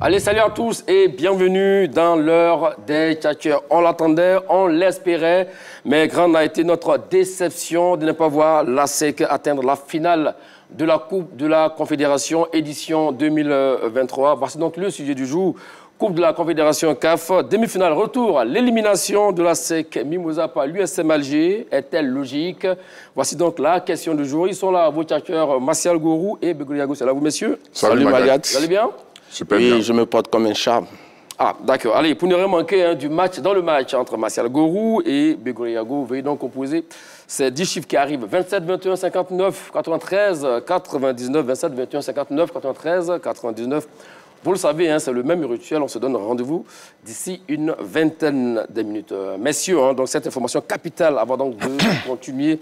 Allez, salut à tous et bienvenue dans l'heure des tchatcheurs. On l'attendait, on l'espérait, mais grande a été notre déception de ne pas voir l'ASEC atteindre la finale de la Coupe de la Confédération édition 2023. Voici donc le sujet du jour. Coupe de la Confédération CAF, demi-finale retour, l'élimination de l'ASEC Mimosa par l'USM Alger est-elle logique? Voici donc la question du jour. Ils sont là, vos tchatcheurs Martial Gourou et Begriago. C'est là vous, messieurs? Salut Magat. Vous allez bien? Super bien. Je me porte comme un charme. Ah, d'accord. Allez, pour ne rien manquer du match, dans le match entre Martial Gourou et Begriago, veuillez donc composer ces 10 chiffres qui arrivent. 27, 21, 59, 93, 99, 27, 21, 59, 93, 99. Vous le savez, c'est le même rituel. On se donne rendez-vous d'ici une vingtaine de minutes. Messieurs, donc cette information capitale avant donc de continuer.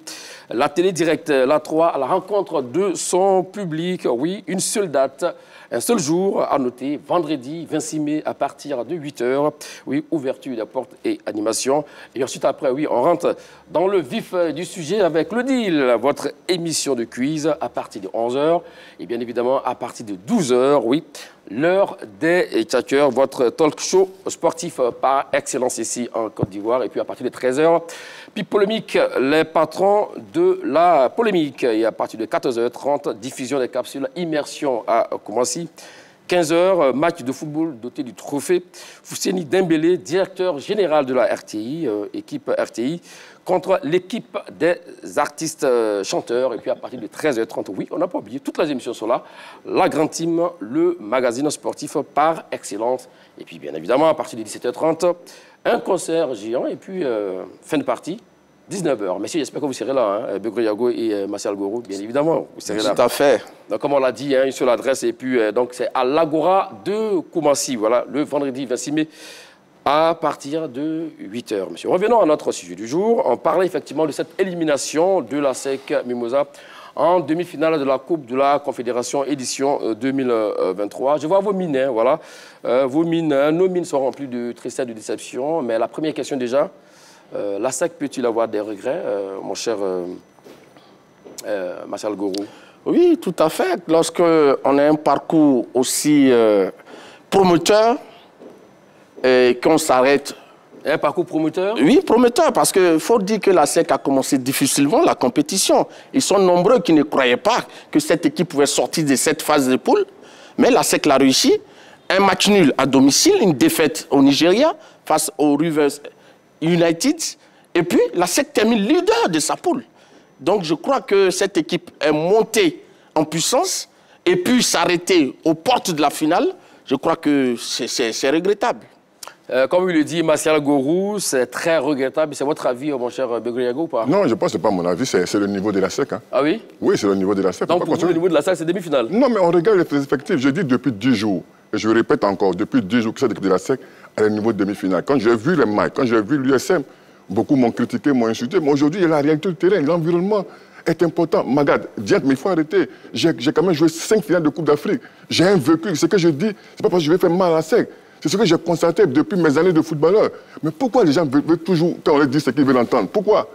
La télé directe, la 3, à la rencontre de son public. Oui, une seule date. Un seul jour à noter, vendredi 26 mai à partir de 8 h. Oui, ouverture des portes et animation. Et ensuite, après, oui, on rentre dans le vif du sujet avec le deal, votre émission de quiz à partir de 11 h. Et bien évidemment, à partir de 12 h, oui, l'heure des tchatcheurs, votre talk show sportif par excellence ici en Côte d'Ivoire. Et puis à partir de 13 h, puis polémique, les patrons de la polémique. Et à partir de 14 h 30, diffusion des capsules immersion à Koumassi. 15 h, match de football doté du trophée. Fousseni Dembélé, directeur général de la RTI, équipe RTI, contre l'équipe des artistes chanteurs. Et puis à partir de 13 h 30, oui, on n'a pas oublié, toutes les émissions sont là. La Grande Team, le magazine sportif par excellence. Et puis bien évidemment, à partir de 17 h 30, un concert géant. Et puis fin de partie, 19 h. Messieurs, j'espère que vous serez là, Begriago et Martial Gourou, bien évidemment. Vous serez là. Tout à fait. Donc, comme on l'a dit, une seule adresse. Et puis, donc, c'est à l'Agora de Koumassi, voilà, le vendredi 26 mai, à partir de 8 h. Monsieur, revenons à notre sujet du jour. On parlait effectivement de cette élimination de l'ASEC Mimosa en demi-finale de la Coupe de la Confédération édition 2023. Je vois vos mines, voilà. Vos mines, nos mines sont remplies de tristesse, de déception. Mais la première question déjà, l'ASEC peut-il avoir des regrets, mon cher Martial Gourou? Oui, tout à fait. Lorsqu'on a un parcours aussi prometteur et qu'on s'arrête... Un parcours prometteur? Oui, prometteur, parce qu'il faut dire que l'ASEC a commencé difficilement la compétition. Ils sont nombreux qui ne croyaient pas que cette équipe pouvait sortir de cette phase de poule. Mais l'ASEC l'a réussi. Un match nul à domicile, une défaite au Nigeria face au Rivers United. Et puis, l'ASEC termine leader de sa poule. Donc, je crois que cette équipe est montée en puissance et puis s'arrêter aux portes de la finale, je crois que c'est regrettable. Comme il le dit Martial Gourou, c'est très regrettable. C'est votre avis, mon cher Begriago, ou pas? Non, je pense que ce n'est pas mon avis, c'est le niveau de l'ASEC. Hein. Ah oui? Oui, c'est le niveau de l'ASEC. Donc, pour vous, le niveau de l'ASEC, c'est demi-finale? Non, mais on regarde les perspectives. Je dis depuis 10 jours, et je répète encore, depuis 10 jours que cette équipe de l'ASEC est au niveau de demi-finale. Quand j'ai vu les matchs, quand j'ai vu l'USM, beaucoup m'ont critiqué, m'ont insulté. Mais aujourd'hui, il y a la réalité du terrain, l'environnement est important. Magad, Diète, mais il faut arrêter. J'ai quand même joué 5 finales de Coupe d'Afrique. J'ai un vécu. Ce que je dis, c'est pas parce que je vais faire mal à l'ASEC. C'est ce que j'ai constaté depuis mes années de footballeur. Mais pourquoi les gens veulent toujours, quand on leur dit ce qu'ils veulent entendre, pourquoi?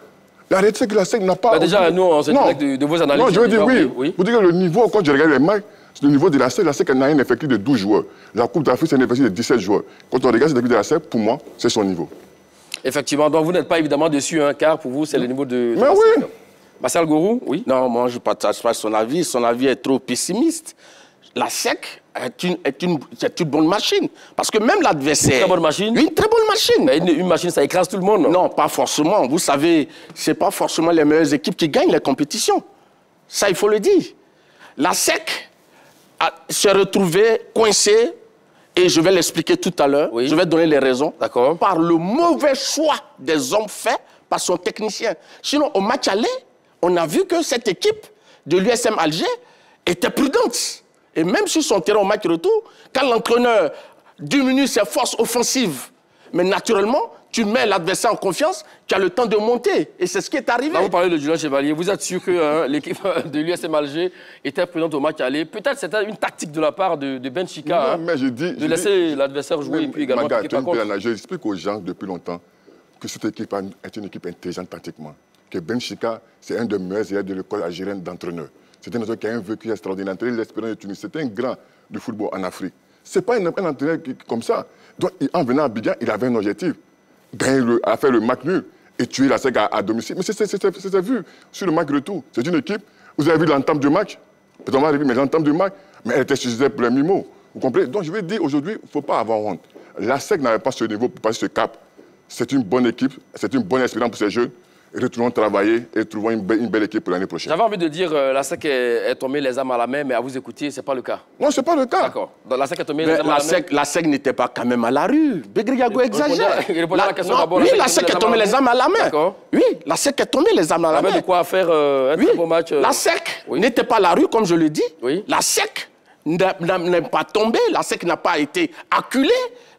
La réalité, c'est que l'ASEC n'a pas... Déjà, nous, on s'intéresse de vos analyses. Non, je veux dire oui. Oui. Vous dites que le niveau, quand je regarde les matchs, c'est le niveau de l'ASEC n'a un effectif de 12 joueurs. La Coupe d'Afrique, c'est un effectif de 17 joueurs. Quand on regarde cette équipe de l'ASEC, pour moi, c'est son niveau. Effectivement. Donc, vous n'êtes pas évidemment déçu, car pour vous, c'est le niveau de... Mais oui. Martial Gourou, oui. Non, moi, je ne partage pas son avis. Son avis est trop pessimiste. l'ASEC est une bonne machine. Parce que même l'adversaire... Une très bonne machine? Une très bonne machine. Mais une machine, ça écrase tout le monde, non? Non, pas forcément. Vous savez, ce n'est pas forcément les meilleures équipes qui gagnent les compétitions. Ça, il faut le dire. L'ASEC s'est retrouvée coincée, et je vais l'expliquer tout à l'heure, je vais donner les raisons, par le mauvais choix des hommes faits par son technicien. Sinon, au match aller, on a vu que cette équipe de l'USM Alger était prudente. Et même sur son terrain au match retour, quand l'entraîneur diminue ses forces offensives, mais naturellement, tu mets l'adversaire en confiance, tu as le temps de monter. Et c'est ce qui est arrivé. Là, vous parlez de Julien Chevalier. Vous êtes sûr que l'équipe de l'USM Alger était prudente au match aller? Peut-être c'était une tactique de la part de Benchika de laisser l'adversaire jouer et puis également piquer par contre. J'explique aux gens depuis longtemps que cette équipe est une équipe intelligente tactiquement. Que Benchika, c'est un des meilleurs élèves de l'école algérienne d'entraîneur. C'est un autre qui a un vécu extraordinaire. L'Espérance de Tunis, c'était un grand du football en Afrique. Ce n'est pas un entraîneur comme ça. Donc, en venant à Abidjan, il avait un objectif. Gagner à faire le match nul et tuer la SEC à domicile. Mais c'est vu sur le match retour. C'est une équipe. Vous avez vu l'entame du match. Peut-être on va arriver, mais l'entame du match, mais elle était suffisante pour les mi-mots. Vous comprenez? Donc, je vais dire aujourd'hui, il ne faut pas avoir honte. La SEC n'avait pas ce niveau pour passer ce cap. C'est une bonne équipe, c'est une bonne expérience pour ces jeunes. Retournons travailler et trouvons une belle équipe pour l'année prochaine. J'avais envie de dire la SEC est tombée les armes à la main, mais à vous écouter, ce n'est pas le cas. Non, ce n'est pas le cas. D'accord. La SEC est tombée les armes à la main. La SEC n'était pas quand même à la rue. Begriago exagère. Oui, la SEC est tombée les armes à la main. D'accord. Oui, la SEC est tombée les armes à la main. Avec de quoi faire un très beau match. La SEC n'était pas à la rue, comme je le dis. Oui. La SEC n'est pas tombée. La SEC n'a pas été acculée.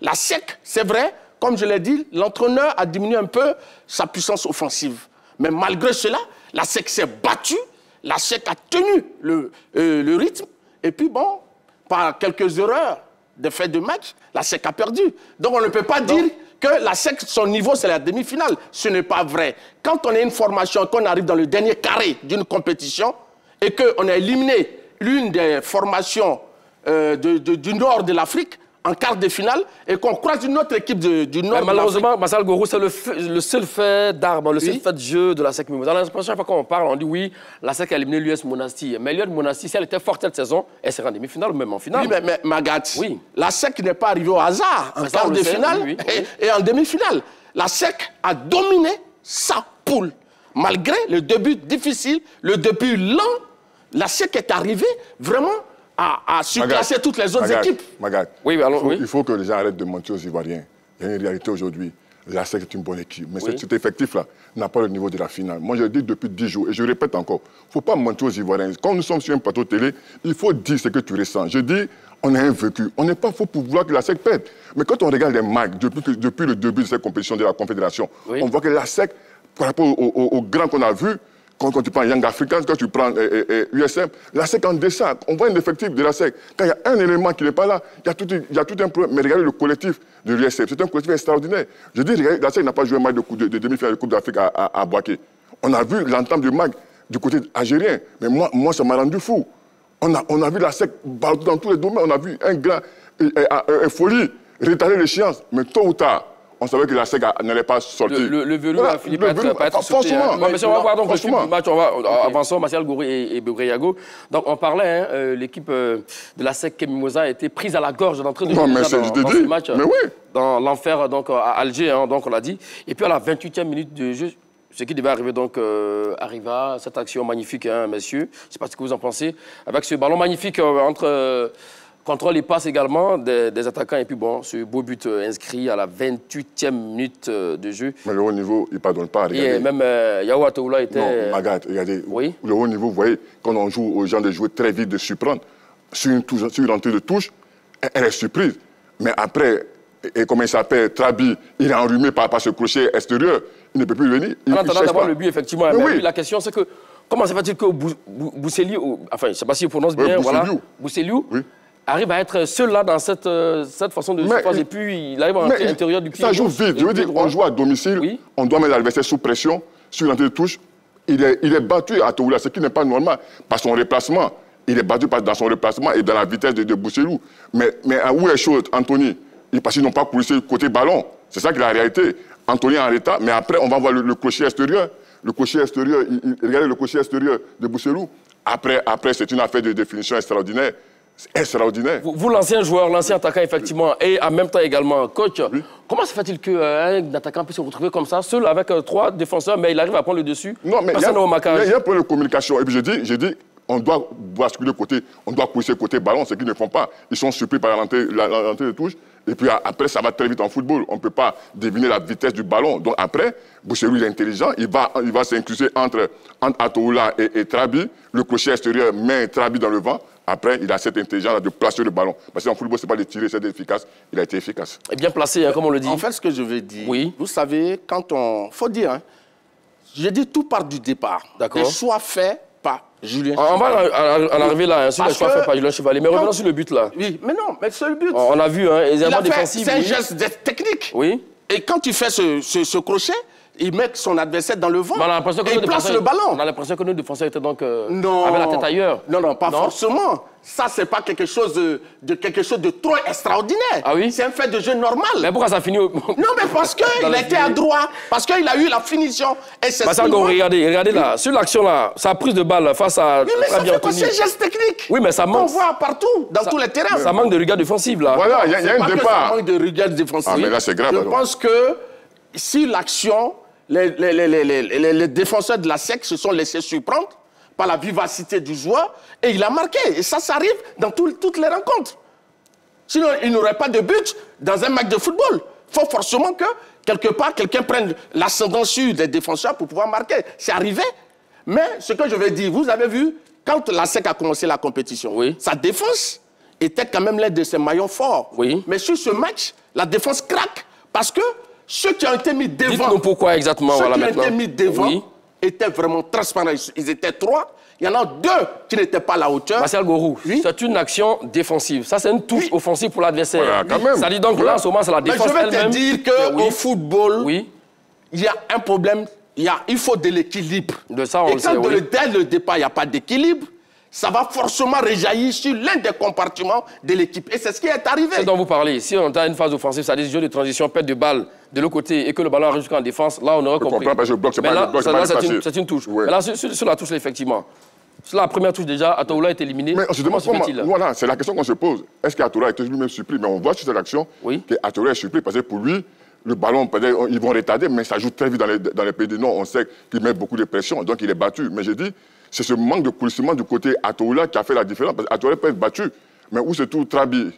La SEC, c'est vrai, comme je l'ai dit, l'entraîneur a diminué un peu sa puissance offensive. Mais malgré cela, la SEC s'est battue, la SEC a tenu le rythme, et puis bon, par quelques erreurs de fait de match, la SEC a perdu. Donc on ne peut pas dire que la SEC, son niveau, c'est la demi-finale. Ce n'est pas vrai. Quand on a une formation, qu'on arrive dans le dernier carré d'une compétition, et qu'on a éliminé l'une des formations du nord de l'Afrique, en quart de finale, et qu'on croise une autre équipe du Nord. Mais malheureusement, Marcel Gorou, c'est le seul fait d'armes, le seul fait de jeu de la SEC Mimosas. Dans la prochaine fois qu'on parle, on dit oui, la SEC a éliminé l'US Monastir. Mais l'US Monastir, si elle était forte cette saison, elle serait en demi-finale ou même en finale. Oui, mais Magat, la SEC n'est pas arrivée au hasard en quart de finale et en demi-finale. La SEC a dominé sa poule. Malgré le début difficile, le début lent, la SEC est arrivée vraiment à surclasser toutes les autres équipes. Magat, oui, il faut que les gens arrêtent de mentir aux Ivoiriens. Il y a une réalité aujourd'hui. La SEC est une bonne équipe. Mais cet effectif-là n'a pas le niveau de la finale. Moi, je le dis depuis 10 jours, et je répète encore, il ne faut pas mentir aux Ivoiriens. Quand nous sommes sur un plateau télé, il faut dire ce que tu ressens. Je dis, on a un vécu. On n'est pas faux pour vouloir que la SEC perde. Mais quand on regarde les matchs, depuis le début de cette compétition de la Confédération, on voit que la SEC, par rapport aux grands qu'on a vus, quand tu prends Young Africans, quand tu prends USM, la SEC en deçà. On voit un effectif de la SEC. Quand il y a un élément qui n'est pas là, il y a tout un problème. Mais regardez le collectif de l'USM. C'est un collectif extraordinaire. Je dis, regardez, la SEC n'a pas joué un match de demi-finale de Coupe d'Afrique à Boaké. On a vu l'entame du match du côté algérien. Mais moi ça m'a rendu fou. On a vu la SEC dans tous les domaines. On a vu un grand folie, retarder l'échéance. Mais tôt ou tard, on savait que la SEC n'allait pas sortir. Le velours a fini par être sauté. Monsieur, on va voir donc le film du match. On va avancer, Martial Gorou et Begriago. Donc, on parlait, l'équipe de la SEC Mimosa a été prise à la gorge d'entrée de jeu dans ce match. Mais oui. Dans l'enfer, donc, à Alger, donc on l'a dit. Et puis, à la 28e minute de jeu, ce qui devait arriver, donc, arriva. Cette action magnifique, messieurs. Je ne sais pas ce que vous en pensez. Avec ce ballon magnifique entre... contrôle et passe également des attaquants. Et puis bon, ce beau but inscrit à la 28e minute de jeu. Mais le haut niveau, il ne pardonne pas. Regardez. Et même Yao Ataoula était... Non, Magat, regardez. Oui. Le haut niveau, vous voyez, quand on joue aux gens de jouer très vite, de surprendre, sur une entrée de touche, elle est surprise. Mais après, et comment il s'appelle, Trabi, il est enrhumé par ce crochet extérieur. Il ne peut plus venir. En attendant d'avoir le but, effectivement. Mais oui. La question, c'est que, comment ça fait-il que Bousseli, enfin, je ne sais pas s'il prononce bien, voilà, Bousseliou, arrive à être seul là dans cette façon de se passer, et puis il arrive à l'entrée intérieure du pied. Ça joue vite. Je veux dire, on joue à domicile, on doit mettre l'adversaire sous pression, sur l'entrée de touche. Il est battu à Toula, ce qui n'est pas normal, par son déplacement. Il est battu dans son déplacement et dans la vitesse de Bousselou. Mais où est les choses, Anthony? Parce qu'ils n'ont pas couru côté ballon. C'est ça qui est la réalité. Anthony est en état, mais après, on va voir le crochet extérieur. Le crochet extérieur, regardez le crochet extérieur de Bousselou. Après c'est une affaire de définition extraordinaire. Extraordinaire. Vous l'ancien joueur, l'ancien attaquant, effectivement, et en même temps également coach, comment se fait-il qu'un attaquant puisse se retrouver comme ça, seul avec 3 défenseurs, mais il arrive à prendre le dessus? Non, mais il y a un problème de communication. Et puis j'ai dit, on doit basculer côté, on doit pousser côté ballon, ce qu'ils ne font pas. Ils sont surpris par l'entrée de touche. Et puis après, ça va très vite en football. On ne peut pas deviner la vitesse du ballon. Donc après, Bousselou, il est intelligent. Il va s'incruster entre Ataoula et Trabi. Le crochet extérieur met Trabi dans le vent. Après, il a cette intelligence de placer le ballon. Parce qu'en football, ce n'est pas de tirer, c'est efficace. Il a été efficace. Et bien placé, comme on le dit. En fait, ce que je veux dire, vous savez, quand on... faut dire, j'ai dit tout part du départ. D'accord. Les choix faits par Julien Chevalier. On va en arriver là, sur les choix faits par Julien Chevalier. Mais revenons sur le but, là. Oui, mais non, mais c'est le but. On a vu, les éléments défensifs. C'est un geste technique. Oui. Et quand tu fais ce crochet, il met son adversaire dans le vent et il place le ballon. On a l'impression que nos défenseurs étaient donc non, avec la tête ailleurs. Non, pas forcément. Ça, c'est pas quelque chose de trop extraordinaire. Ah oui? C'est un fait de jeu normal. Mais pourquoi ça finit au... Non, mais parce qu'il a été à droit, parce qu'il a eu la finition. Et c'est regardez là, sur l'action là, sa prise de balle face à... Oui, mais ça fait quoi, c'est geste technique. Oui, mais ça manque. On voit partout, dans tous les terrains. Ça manque de rigueur défensive là. Voilà, il y a un départ. Ça manque de rigueur défensive. Ah, mais là, c'est grave. Je pense que si l'action, les défenseurs de la SEC se sont laissés surprendre par la vivacité du joueur, et il a marqué. Et ça arrive dans toutes les rencontres. Sinon, il n'aurait pas de but dans un match de football. Il faut forcément que, quelque part, quelqu'un prenne l'ascendant sur les défenseurs pour pouvoir marquer. C'est arrivé. Mais ce que je veux dire, vous avez vu, quand la SEC a commencé la compétition, sa défense était quand même l'un de ses maillons forts. Oui. Mais sur ce match, la défense craque parce que ceux qui ont été mis devant... Dites-nous pourquoi exactement. Ceux qui ont été mis devant étaient vraiment transparents. Ils étaient 3. Il y en a 2 qui n'étaient pas à la hauteur. Martial Gorou, c'est une action défensive. Ça, c'est une touche offensive pour l'adversaire. Voilà, quand même. Ça dit donc là, en ce moment, c'est la défense elle-même. Mais je vais te dire qu'au football, il y a un problème. Il faut de l'équilibre. De ça, on le sait, dès le départ, il n'y a pas d'équilibre, ça va forcément réjaillir sur l'un des compartiments de l'équipe. Et c'est ce qui est arrivé. C'est dont vous parlez. Si on a une phase offensive, c'est-à-dire jeu de transition, perte de balle de l'autre côté et que le ballon arrive jusqu'en défense, là, on aurait compris. Parce que le bloc, c'est mais pas là, le bloc, c'est une touche. Ouais. Mais là, sur la touche, là, effectivement. Sur la première touche, déjà, Ataoula est éliminé. Mais on se demande comment se fait-il? Voilà, c'est la question qu'on se pose. Est-ce qu'Atoula était lui-même surpris? Mais on voit sur cette action qu'Atoula est surpris parce que pour lui, le ballon, ils vont retarder, mais ça joue très vite dans les pays du Nord. On sait qu'il met beaucoup de pression, donc il est battu. Mais j'ai dit, c'est ce manque de coulissement du côté Ataoula qui a fait la différence. Parce qu'Atoula peut être battu, mais où se trouve Trabi?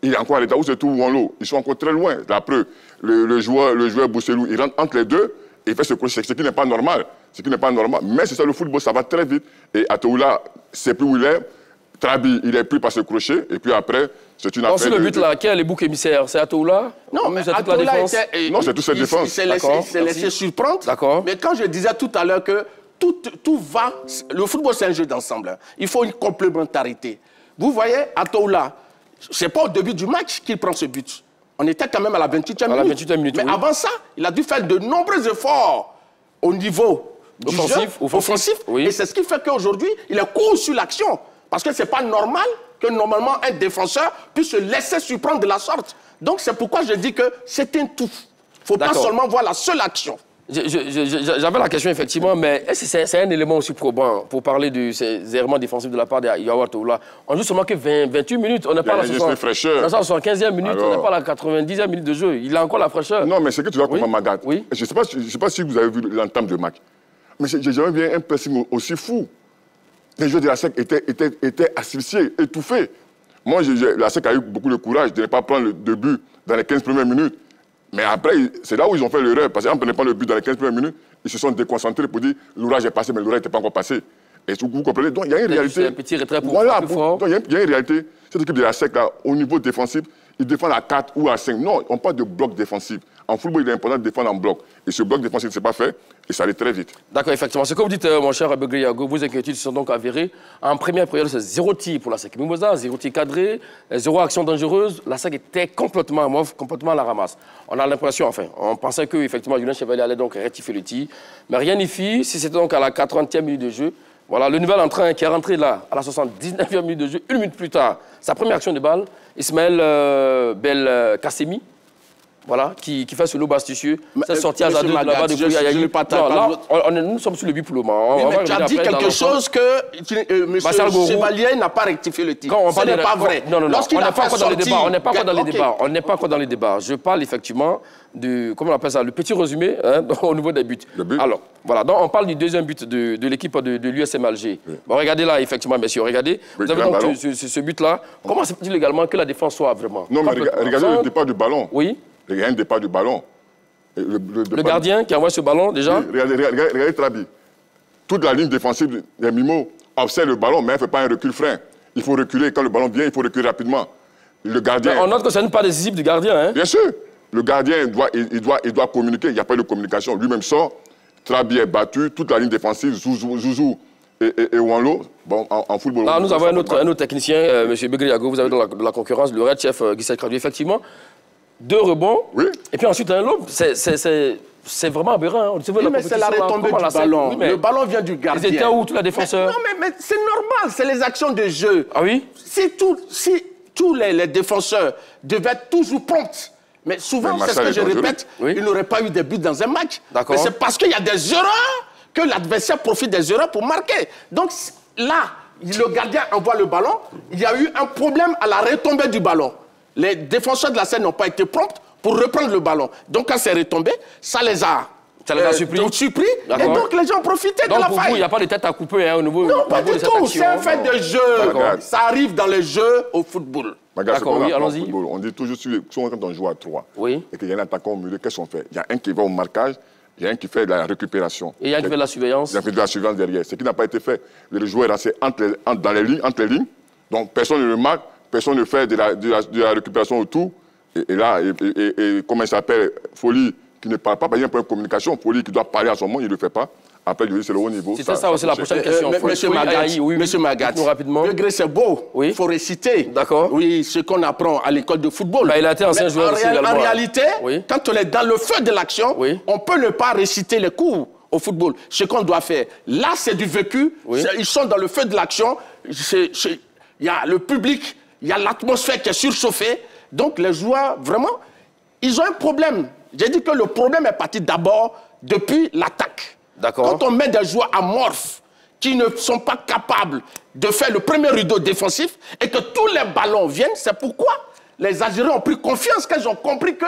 Il est encore à l'état. Où se trouve Wanlo? Ils sont encore très loin. Après, le joueur Bousselou, il rentre entre les deux et il fait ce qui n'est pas normal. Ce qui n'est pas normal. Mais c'est ça, le football, ça va très vite. Et Ataoula, c'est plus où il est. Trabi, il est pris par ce crochet. Et puis après, c'est une affaire. Sur le but là, quel est le bouc émissaire? C'est Ataoula? Non, mais c'est toute la défense. Non, c'est toute cette défense. Il s'est laissé surprendre. D'accord. Mais quand je disais tout à l'heure que tout va... Le football, c'est un jeu d'ensemble. Il faut une complémentarité. Vous voyez, Ataoula, c'est pas au début du match qu'il prend ce but. On était quand même à la 28e minute. Mais avant ça, il a dû faire de nombreux efforts au niveau offensif. Et c'est ce qui fait qu'aujourd'hui, il est court sur l'action. Parce que ce n'est pas normal que normalement un défenseur puisse se laisser surprendre de la sorte. Donc c'est pourquoi je dis que c'est un tout. Il ne faut pas seulement voir la seule action. J'avais la question, effectivement, mais est-ce que c'est un élément aussi probant pour parler de ces errements défensifs de la part de Yao Ataoula? On joue seulement que 28 minutes. On n'est pas à la 75e minute, on n'est pas à la 90e minute de jeu. Il a encore la fraîcheur. Non, mais c'est que tu vois comment Magat. Je ne sais pas si vous avez vu l'entame de match. Mais j'ai jamais vu un pressing aussi fou. Les joueurs de la SEC étaient asphyxiés, étouffés. Moi, la SEC a eu beaucoup de courage de ne pas prendre le but dans les 15 premières minutes. Mais après, c'est là où ils ont fait l'erreur. Parce qu'en prenant pas le but dans les 15 premières minutes, ils se sont déconcentrés pour dire l'orage est passé, mais l'orage n'était pas encore passé. Et vous comprenez? Donc il y a une réalité. Un petit retrait pour voilà, donc il y a une réalité. Cette équipe de la SEC, là, au niveau défensif, ils défendent à 4 ou à 5. Non, on parle de bloc défensif. En football, il est important de défendre en bloc. Et ce bloc défensif ne s'est pas fait et ça allait très vite. D'accord, effectivement. Ce que vous dites, mon cher Begriago, vos inquiétudes se sont donc avérées. En première période, c'est 0 tir pour la SEC Mimosa, 0 tir cadré, 0 action dangereuse. La SEC était complètement à mauve, complètement à la ramasse. On a l'impression, enfin, on pensait qu'effectivement, Julien Chevalier allait donc rectifier le tir. Mais rien n'y fit. Si c'était donc à la 80e minute de jeu, voilà, le nouvel entrain qui est rentré là, à la 79e minute de jeu, 1 minute plus tard, sa première action de balle, Ismaël Kassemi, voilà, qui fait ce lob astucieux. C'est sorti à 2 de là-bas depuis nous sommes sur le but pour le moment. Oui, mais tu as dit quelque chose que M. Chevalier n'a pas rectifié le tir. Ce n'est pas vrai. Non, on n'est pas encore dans les débats. On n'est pas encore dans les débats. Je parle effectivement du, comment on appelle ça, le petit résumé au niveau des buts. Alors, voilà, donc on parle du deuxième but de l'équipe de l'USM Alger. Bon, regardez là, effectivement, messieurs, regardez. Vous avez donc ce but-là. Comment se fait-il également que la défense soit vraiment... Non, mais regardez le départ du ballon. Oui. Il y a un départ du ballon. Le gardien qui envoie ce ballon, déjà. Oui, regardez Trabi. Toute la ligne défensive des Mimo observe le ballon, mais elle ne fait pas un recul-frein. Il faut reculer. Quand le ballon vient, il faut reculer rapidement. Le gardien... Mais on note que ce n'est pas décisif du gardien. Hein? Bien sûr. Le gardien, il doit communiquer. Il n'y a pas de communication. Lui-même sort. Trabi est battu. Toute la ligne défensive, Zouzou et Wanlo. Bon, en football... Là, nous avons un autre technicien, M. Begriago. Vous avez de la concurrence, le Red Chef Guissel Kradu. Effectivement, 2 rebonds, et puis ensuite un lob. C'est vraiment aberrant. Hein. Oui, mais c'est la retombée du ballon. Oui, le ballon vient du gardien. Ils étaient où, tous les défenseurs? Non, mais c'est normal, c'est les actions de jeu. Ah oui? Si tous les défenseurs devaient être toujours prompts, mais souvent, c'est ce que je répète, il n'aurait pas eu de but dans un match. Mais c'est parce qu'il y a des erreurs que l'adversaire profite des erreurs pour marquer. Donc là, le gardien envoie le ballon, il y a eu un problème à la retombée du ballon. Les défenseurs de la scène n'ont pas été prompts pour reprendre le ballon. Donc quand c'est retombé, ça les a surpris. Et donc les gens ont profité de la faille. Pour vous, il n'y a pas de tête à couper hein, au niveau non, pas du tout. C'est un fait de jeu. Ça arrive dans les jeux au football. D'accord, oui, allons-y. On dit toujours souvent quand on joue à 3 et qu'il y a un attaquant au milieu, qu'est-ce qu'on fait? Il y a un qui va au marquage, il y a un qui fait de la récupération. Et il y a un qui fait de la surveillance. Il fait de la surveillance derrière. Ce qui n'a pas été fait. Le joueur est resté dans les lignes. Donc personne ne le marque, personne ne fait de la récupération autour. Et là, comment il s'appelle, Folie, qui ne parle pas, il y a un problème de communication, Folie qui doit parler à son monde, il ne le fait pas. Après, je dis c'est le haut niveau. C'était ça aussi la prochaine question. Monsieur Magat, le c'est beau, il faut réciter. D'accord. Oui, ce qu'on apprend à l'école de football. Il a été ancien joueur aussi également. En réalité, quand on est dans le feu de l'action, on peut ne pas réciter les cours au football. Ce qu'on doit faire, là, c'est du vécu. Ils sont dans le feu de l'action. Il y a le public, il y a l'atmosphère qui est surchauffée. Donc, les joueurs, vraiment, ils ont un problème. J'ai dit que le problème est parti d'abord depuis l'attaque. Quand on met des joueurs amorphes qui ne sont pas capables de faire le premier rideau défensif et que tous les ballons viennent, c'est pourquoi les Algériens ont pris confiance, quand ils ont compris que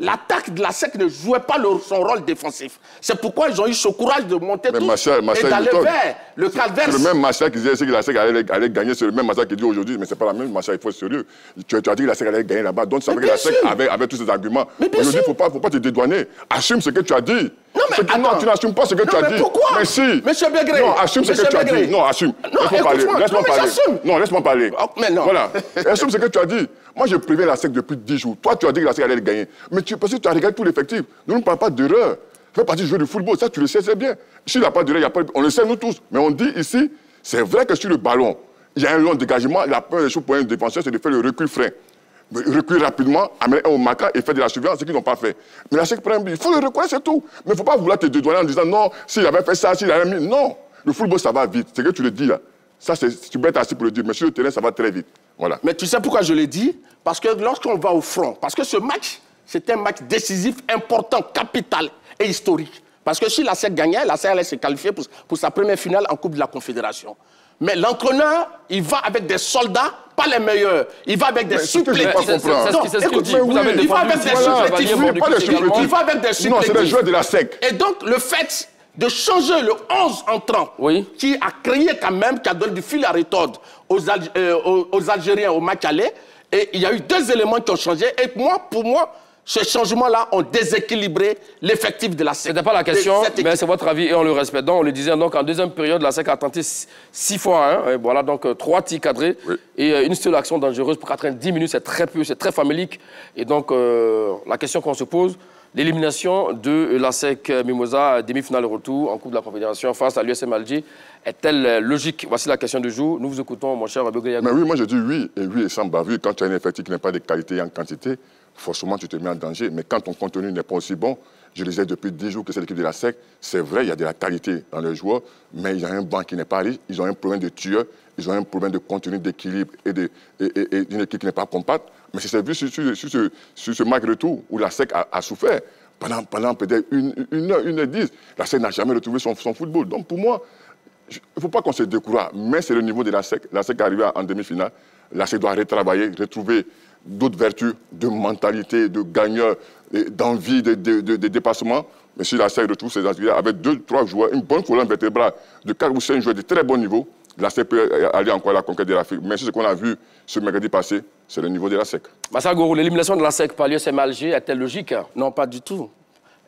l'attaque de la SEC ne jouait pas son rôle défensif. C'est pourquoi ils ont eu ce courage de monter tout et d'aller vers le calvaire. C'est le même Machar qui disait que la SEC allait gagner, c'est le même Machar qui dit aujourd'hui, mais c'est pas la même Machar, il faut être sérieux. Tu as dit que la SEC allait gagner là-bas, donc ça veut dire que la SEC avait tous ces arguments. Aujourd'hui, il ne faut pas te dédouaner. Assume ce que tu as dit. Non, mais attends. Tu n'assumes pas ce que tu as dit. Pourquoi? Mais si. Monsieur Bégré. Non, assume ce que tu as dit. Non, assume. Laisse-moi parler. Laisse-moi parler. Non, laisse-moi parler. Mais non. Voilà. Assume ce que tu as dit. Moi, je préviens la SEC depuis 10 jours. Toi, tu as dit que la SEC allait gagner. Mais parce que tu as regardé tout l'effectif. Nous ne parlons pas d'erreur. Ça fait partie du jeu du football. Ça, tu le sais, c'est bien. S'il n'y a pas d'erreur, on le sait, nous tous. Mais on dit ici, c'est vrai que sur le ballon, il y a un long dégagement. La première chose pour un défenseur, c'est de faire le recul-frein. Reculer rapidement, amener un au marquage et faire de la surveillance, ce qu'ils n'ont pas fait. Mais la SEC prend un but. Il faut le reconnaître, c'est tout. Mais il ne faut pas vouloir te dédouaner en disant non, s'il avait fait ça, s'il avait mis. Non. Le football, ça va vite. C'est que tu le dis là. Ça, tu peux être assis pour le dire. Mais sur le terrain, ça va très vite. Voilà. Mais tu sais pourquoi je le dis? Parce que lorsqu'on va au front, parce que ce match, c'est un match décisif, important, capital et historique. Parce que si la SEC gagnait, la SEC allait se qualifier pour sa première finale en Coupe de la Confédération. Mais l'entraîneur, il va avec des soldats, pas les meilleurs. Il va avec des supplétifs. C'est ce qu'il dit. Il va avec des supplétifs. Il va avec des supplétifs. Non, c'est les joueurs de la SEC. Et donc, le fait de changer le 11 entrant, qui a créé quand même, qui a donné du fil à retordre aux Algériens au match aller, et il y a eu 2 éléments qui ont changé. Et pour moi, ces changements-là ont déséquilibré l'effectif de la SEC. Ce n'était pas la question, mais c'est votre avis et on le respecte. Donc, on le disait, donc, en deuxième période, la SEC a tenté 6 fois 1. Voilà, donc 3 tirs cadrés et une seule action dangereuse pour 90 minutes. C'est très peu, c'est très famélique. Et donc, la question qu'on se pose, l'élimination de la SEC Mimosa, demi-finale retour en Coupe de la Confédération face à l'USM Alger, est-elle logique? Voici la question du jour. Nous vous écoutons, mon cher Bégré Yago. Mais oui, moi je dis oui, et oui et sans bavure. Quand tu as un effectif qui n'a pas de qualité et en quantité, forcément tu te mets en danger. Mais quand ton contenu n'est pas aussi bon, je disais depuis 10 jours que c'est l'équipe de la SEC, c'est vrai, il y a de la qualité dans les joueurs, mais il y a un banc qui n'est pas riche, ils ont un problème de tueur, ils ont un problème de contenu, d'équilibre et d'une équipe qui n'est pas compacte. Mais c'est vu sur ce match retour où la SEC a souffert. Pendant peut-être une heure 10, la SEC n'a jamais retrouvé son football. Donc pour moi, il ne faut pas qu'on se décourage, mais c'est le niveau de la SEC. La SEC est arrivée en demi-finale. La SEC doit retravailler, retrouver d'autres vertus de mentalité, de gagneur, d'envie, de dépassement. Mais si la SEC retrouve ses activités avec 2-3 joueurs, une bonne colonne vertébrale de 4 ou 5 joueurs de très bon niveau, la SEC peut aller encore à la conquête de l'Afrique. Mais ce qu'on a vu ce mercredi passé, c'est le niveau de la SEC. Massa Goro, l'élimination de la SEC par l'USM Alger est-elle logique? Non, pas du tout.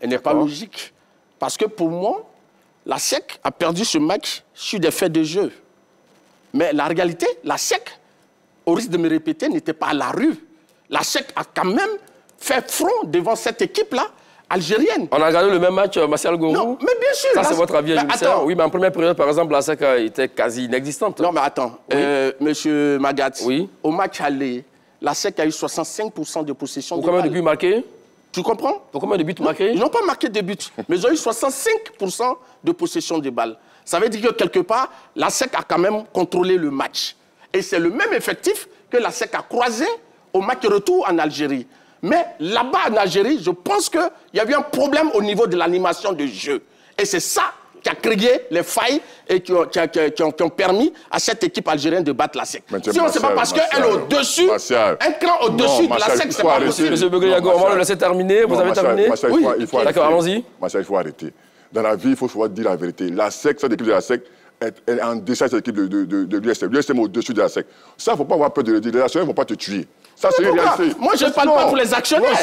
Elle n'est pas logique. Parce que pour moi, la SEC a perdu ce match sur des faits de jeu. Mais la réalité, la SEC, au risque de me répéter, n'était pas à la rue. La SEC a quand même fait front devant cette équipe-là, algérienne. On a regardé le même match, Martial Gorou. Non, mais bien sûr. Ça, c'est votre avis, oui, mais en première période, par exemple, la SEC était quasi inexistante. Non, mais attends. Monsieur Magat, au match aller, la SEC a eu 65% de possession. Pour combien de buts marqués? Tu comprends? Pour combien de buts marqués? Ils n'ont pas marqué de buts, mais ils ont eu 65% de possession des balles. Ça veut dire que quelque part, la SEC a quand même contrôlé le match. Et c'est le même effectif que la SEC a croisé au match retour en Algérie. Mais là-bas en Algérie, je pense qu'il y avait un problème au niveau de l'animation de jeu. Et c'est ça qui a créé les failles et qui ont permis à cette équipe algérienne de battre la SEC. Sinon, c'est pas parce qu'elle est au-dessus, un cran au-dessus de la SEC, c'est pas possible. Monsieur Begoyago, on va le laisser terminer. Vous avez terminé? Oui, d'accord, allons-y. Martial, il faut arrêter. Dans la vie, il faut pouvoir dire la vérité. La SEC, cette équipe de la SEC, est en deçà de cette équipe de l'USM. L'USM est au-dessus de la SEC. Ça, il ne faut pas avoir peur de le dire. Les actionnaires ne vont pas te tuer. Ça, c'est une réalité. Moi, je ne parle pas pour les actionnaires.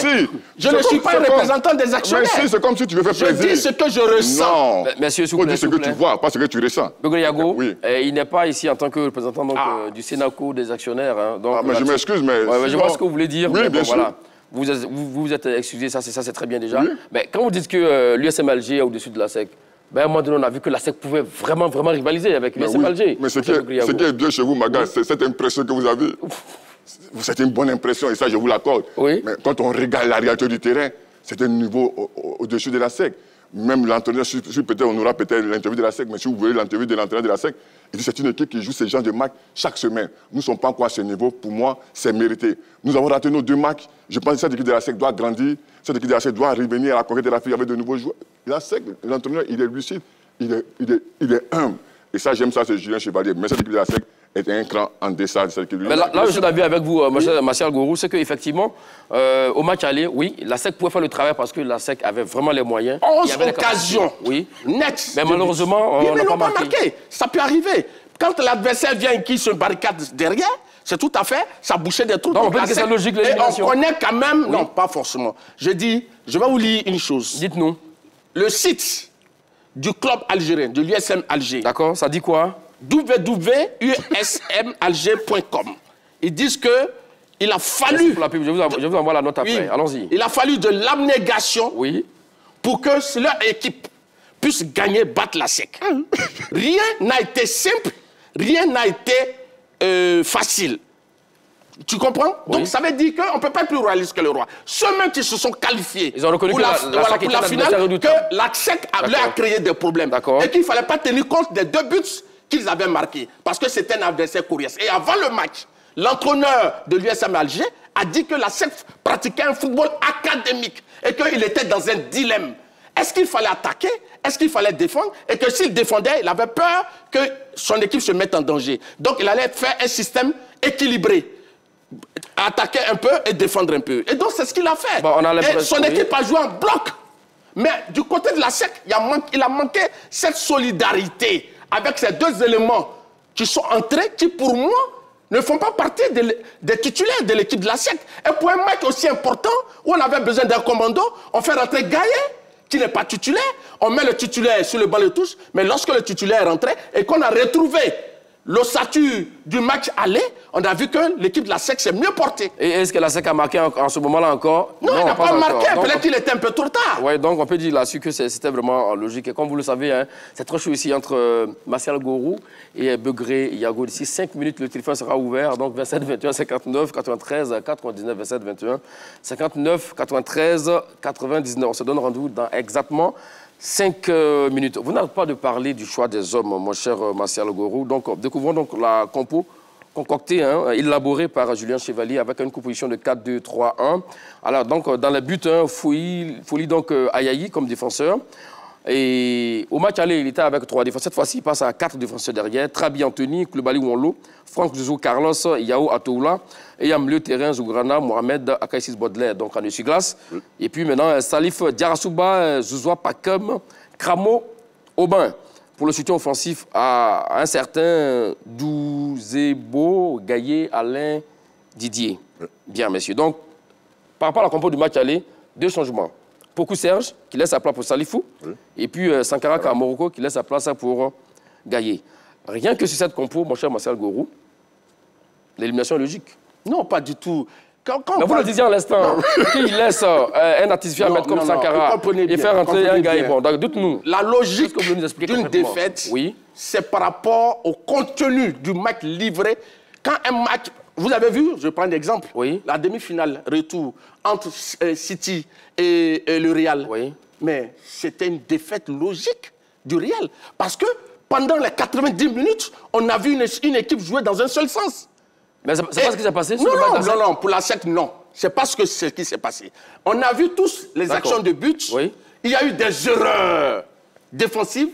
Je ne suis pas un représentant des actionnaires. Mais si, c'est comme si tu veux faire plaisir. Je dis ce que je ressens. Non. Monsieur, s'il vous plaît. Il faut dire ce que tu vois, pas ce que tu ressens. Begoyago, oui. Il n'est pas ici en tant que représentant du Sénaco des actionnaires. Hein, donc, mais je m'excuse, mais... je vois ce que vous voulez dire. Oui, bien sûr. Voilà. Vous êtes excusé, ça c'est très bien déjà. Oui. Mais quand vous dites que l'USM Alger est au-dessus de la SEC, à un moment donné, on a vu que la SEC pouvait vraiment rivaliser avec l'USM Alger. Mais ce qui est bien chez vous, Maga, c'est cette impression que vous avez. C'est une bonne impression, et ça, je vous l'accorde. Oui. Mais quand on regarde la réalité du terrain, c'est un niveau au-dessus de la SEC. Même l'entraîneur, on aura peut-être l'interview de la SEC, mais si vous voyez l'interview de l'entraîneur de la SEC, il dit c'est une équipe qui joue ces genres de matchs chaque semaine. Nous ne sommes pas encore à ce niveau. Pour moi, c'est mérité. Nous avons raté nos 2 matchs. Je pense que cette équipe de la SEC doit grandir. Cette équipe de la SEC doit revenir à la conquête de l'Afrique avec de nouveaux joueurs. La SEC, l'entraîneur, il est lucide, il est humble. Et ça, j'aime ça, c'est Julien Chevalier. Mais cette équipe de la SEC est un cran en deçà de celle qui lui... Mais là, je suis d'accord avec vous, Martial Gourou, c'est qu'effectivement, au match aller, oui, la SEC pouvait faire le travail parce que la SEC avait vraiment les moyens. 11 occasions nettes. Mais malheureusement, on n'a pas marqué. Ça peut arriver. Quand l'adversaire vient et qui se barricade derrière, c'est tout à fait, ça bouchait des trous. Non, on peut dire que c'est logique, l'élimination. Et on connaît quand même... Oui. Non, pas forcément. Je dis, je vais vous lire une chose. Dites-nous. Le site du club algérien, de l'USM Alger. D'accord, ça dit quoi? www.usmalger.com. Ils disent qu'il a fallu... Je vous envoie la note après, allons-y. Il a fallu de l'abnégation pour que leur équipe puisse gagner, battre la SEC. Rien n'a été simple, rien n'a été facile. Tu comprends? Donc ça veut dire qu'on ne peut pas être plus royaliste que le roi. Ceux-mêmes qui se sont qualifiés ils ont reconnu pour la finale, que la SEC a créé des problèmes. Et qu'il ne fallait pas tenir compte des 2 buts qu'ils avaient marqués. Parce que c'était un adversaire coriace. Et avant le match, l'entraîneur de l'USM Alger a dit que la SEC pratiquait un football académique et qu'il était dans un dilemme. Est-ce qu'il fallait attaquer? Est-ce qu'il fallait défendre? Et que s'il défendait, il avait peur que son équipe se mette en danger. Donc il allait faire un système équilibré. Attaquer un peu et défendre un peu. Et donc c'est ce qu'il a fait. Bon, et son équipe a joué en bloc. Mais du côté de la SEC, il a manqué cette solidarité avec ces 2 éléments qui sont entrés, qui pour moi ne font pas partie des titulaires de l'équipe de la SEC. Et pour un match aussi important, où on avait besoin d'un commando, on fait rentrer Gaïa, qui n'est pas titulaire, on met le titulaire sur le banc de touche, mais lorsque le titulaire est rentré et qu'on a retrouvé l'ossature du match aller, on a vu que l'équipe de la SEC s'est mieux portée. Et est-ce que la SEC a marqué en ce moment-là encore? Non, il n'a pas marqué. Peut-être qu'il était un peu trop tard. Oui, donc on peut dire là-dessus que c'était vraiment logique. Et comme vous le savez, hein, c'est très chaud ici entre Martial Gourou et Begré Yago. D'ici 5 minutes, le téléphone sera ouvert. Donc 27 21 59 93 99 27 21 59 93 99. On se donne rendez-vous dans exactement 5 minutes. Vous n'arrêtez pas de parler du choix des hommes, mon cher Martial Gourou. Donc, découvrons donc la compo concoctée, élaborée par Julien Chevalier avec une composition de 4-2-3-1. Alors, donc, dans le but, Fouli donc Ayayi comme défenseur. Et au match aller, il était avec 3 défenseurs. Cette fois-ci, il passe à 4 défenseurs derrière. Trabi Anthony, Koulibaly Wonlo, Franck Zouzou, Carlos, Yao Atoula. Et en milieu terrain, Zougrana, Mohamed, Akaïsis Baudelaire, donc en essuie-glace. Et puis maintenant, Salif Diarasouba, Zouzoua Pakem, Kramo, Aubin. Pour le soutien offensif à un certain Douzebo, Gaillé, Alain, Didier. Bien, messieurs. Donc, par rapport à la compo du match aller, 2 changements. Poku Serge, qui laisse sa place pour Salifou, et puis Sankara Kamoroko, qui laisse sa place pour Gaillé. Rien que sur cette compo, mon cher Martial Gourou, l'élimination est logique. Non, pas du tout. Mais vous le disiez à l'instant, qu'il laisse un artificiel mettre comme Sankara et faire rentrer un Gaillé. Bon, donc dites-nous. La logique d'une défaite, c'est par rapport au contenu du match livré. Quand un match... Vous avez vu, je prends un exemple, Oui. la demi-finale retour entre City et le Real. Oui. Mais c'était une défaite logique du Real. Parce que pendant les 90 minutes, on a vu une équipe jouer dans un seul sens. Mais c'est pas ce qui s'est passé sur Non, le match non, non, pour la SEC, non. C'est pas ce qui s'est passé. On a vu tous les actions de but. Oui. Il y a eu des erreurs défensives.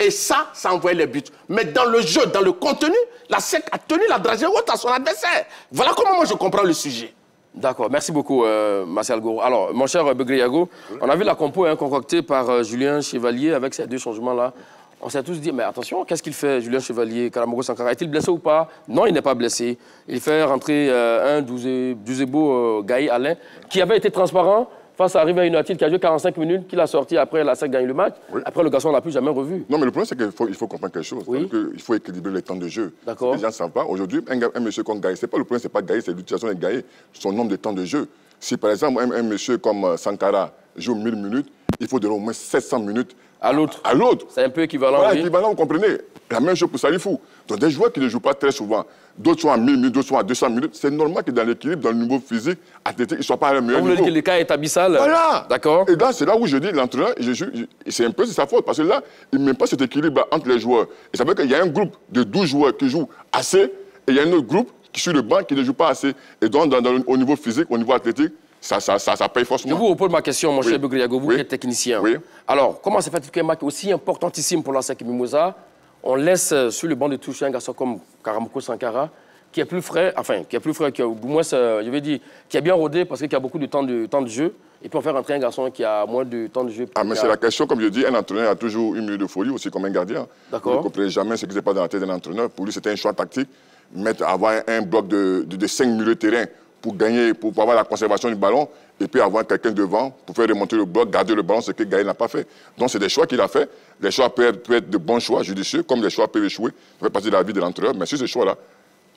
Et ça envoyait les buts. Mais dans le jeu, dans le contenu, la SEC a tenu la dragée haute à son adversaire. Voilà comment moi je comprends le sujet. D'accord, merci beaucoup, Martial Goro. Alors, mon cher Begriago, on a vu la compo concoctée par Julien Chevalier avec ces deux changements-là. On s'est tous dit, mais attention, qu'est-ce qu'il fait, Julien Chevalier, Karamoko Sankara? Est-il blessé ou pas? Non, il n'est pas blessé. Il fait rentrer un Duzebo Gaï Alain, qui avait été transparent face à River United, qui a joué 45 minutes, qu'il a sorti après la SEC gagne le match. Oui. Après, le garçon, on ne l'a plus jamais revu. Non, mais le problème, c'est qu'il faut comprendre quelque chose. Oui. Il faut équilibrer les temps de jeu. D'accord. Les gens ne savent pas. Aujourd'hui, un monsieur comme Gaï, c'est pas le problème, c'est pas Gaï, c'est l'utilisation de Gaï, son nombre de temps de jeu. Si, par exemple, un monsieur comme Sankara joue 1000 minutes, il faut donner au moins 700 minutes à l'autre. À l'autre. C'est un peu équivalent, voilà, oui. équivalent, vous comprenez. La même chose pour Salifou. Donc, des joueurs qui ne jouent pas très souvent, d'autres sont à 1000 minutes, d'autres sont à 200 minutes, c'est normal que dans l'équilibre, dans le niveau physique, athlétique, ils ne soient pas à un meilleur niveau. Vous voulez que l'écart est abyssal. Voilà. D'accord. Et là, c'est là où je dis, l'entraîneur, c'est un peu sa faute, parce que là, il ne met pas cet équilibre entre les joueurs. Et ça veut dire qu'il y a un groupe de 12 joueurs qui jouent assez, et il y a un autre groupe qui, sur le banc, qui ne joue pas assez. Et donc, au niveau physique, au niveau athlétique, ça paye forcément. Je vous repose ma question, mon cher Begriago, vous qui êtes technicien. Oui. Alors, comment se fait-il qu'un match aussi importantissime pour la SEC Mimosa, on laisse sur le banc de touche un garçon comme Karamoko Sankara, qui est plus frais, qui a au moins, je vais dire, qui a bien rodé parce qu'il y a beaucoup de temps de jeu, et puis on fait rentrer un garçon qui a moins de temps de jeu. Ah, mais c'est la question, comme je dis, un entraîneur a toujours une minute de folie, aussi comme un gardien. D'accord. Vous ne comprenez jamais ce qui se passe dans la tête d'un entraîneur. Pour lui, c'était un choix tactique, avoir un bloc de 5 milieux de terrain pour gagner, pour avoir la conservation du ballon, et puis avoir quelqu'un devant pour faire remonter le bloc, garder le ballon, ce que Gaël n'a pas fait. Donc c'est des choix qu'il a fait. Les choix peuvent être de bons choix judicieux, comme les choix peuvent échouer. Ça fait partie de la vie de l'entraîneur. Mais sur ces choix-là,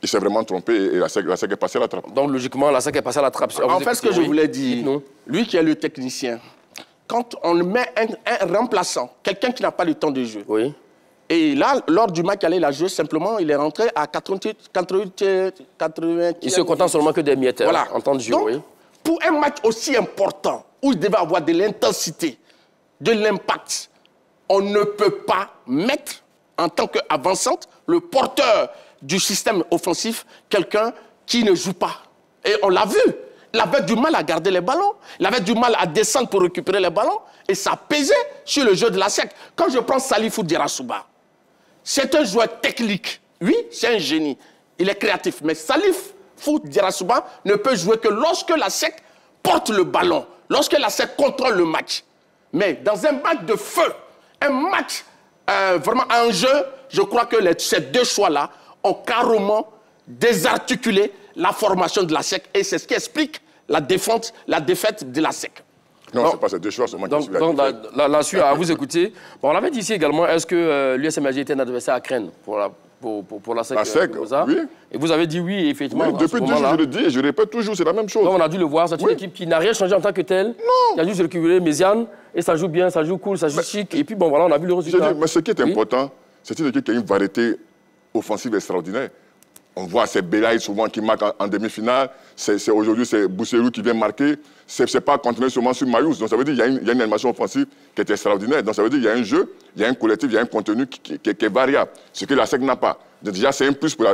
il s'est vraiment trompé et la SEC est passée à la trappe. Donc logiquement, la SEC est passée à la trappe. En fait, ce que je voulais dire, lui qui est le technicien, quand on met un remplaçant, quelqu'un qui n'a pas le temps de jeu, oui. Et là, lors du match, il a joué simplement, il est rentré à 88. Il se contente seulement que des miettes, voilà. En temps de jeu. Donc, oui. pour un match aussi important, où il devait avoir de l'intensité, de l'impact, on ne peut pas mettre, en tant qu'avançante, le porteur du système offensif, quelqu'un qui ne joue pas. Et on l'a vu. Il avait du mal à garder les ballons, il avait du mal à descendre pour récupérer les ballons, et ça pesait sur le jeu de la SEC. Quand je prends Salifou Djerasouba, c'est un joueur technique. Oui, c'est un génie. Il est créatif. Mais Salifou Djerasouba ne peut jouer que lorsque la SEC porte le ballon, lorsque la SEC contrôle le match. Mais dans un match de feu, un match vraiment en jeu, je crois que ces deux choix-là ont carrément désarticulé la formation de la SEC. Et c'est ce qui explique la défaite de la SEC. Non, ce n'est pas ces deux choix, c'est moi qui suis là-dessus, à vous écouter. Bon, on l'avait dit ici également, est-ce que l'USMAG était un adversaire à craindre pour la SEC? La SEC, oui. Et vous avez dit oui, effectivement. Oui, depuis 10 jours, je le dis et je répète toujours, c'est la même chose. Donc, on a dû le voir, c'est une équipe qui n'a rien changé en tant que telle. Non. Qui a juste récupéré Méziane, et ça joue bien, ça joue cool, ça joue chic. Et puis, bon, voilà, on a vu le résultat. Mais ce qui est important, c'est une équipe qui a une variété offensive extraordinaire. On voit ces Belaïd souvent qui marquent en demi-finale. Aujourd'hui, c'est Bousserou qui vient marquer. Ce n'est pas continuer seulement sur Mayous. Donc ça veut dire qu'il y a une animation offensive qui est extraordinaire. Donc ça veut dire qu'il y a un jeu, il y a un collectif, il y a un contenu qui est variable. Ce que la SEC n'a pas. Donc, déjà, c'est un plus pour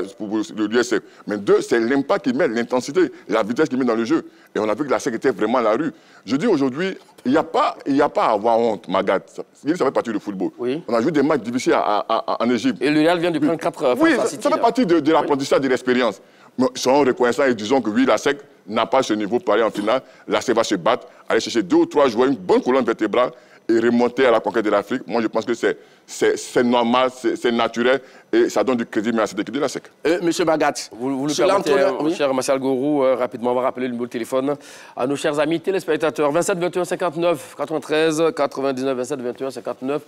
l'USF. Mais deux, c'est l'impact qu'il met, l'intensité, la vitesse qu'il met dans le jeu. Et on a vu que la SEC était vraiment à la rue. Je dis aujourd'hui, il n'y a pas à avoir honte, Magat. Ça fait partie du football. Oui. On a joué des matchs difficiles en Égypte. Et le Real vient de prendre 4 Oui, ça fait partie de l'apprentissage, de l'expérience. Mais soyons reconnaissants et disons que oui, la SEC n'a pas ce niveau pour aller en finale. La SEC va se battre, aller chercher 2 ou 3 joueurs, une bonne colonne vertébrale et remonter à la conquête de l'Afrique. Moi, je pense que c'est normal, c'est naturel et ça donne du crédit à cette équipe de la SEC. Monsieur Magat, vous le permettez, cher Martial Goro, rapidement, on va rappeler le numéro de téléphone à nos chers amis téléspectateurs. 27 21 59 93 99 27 21 59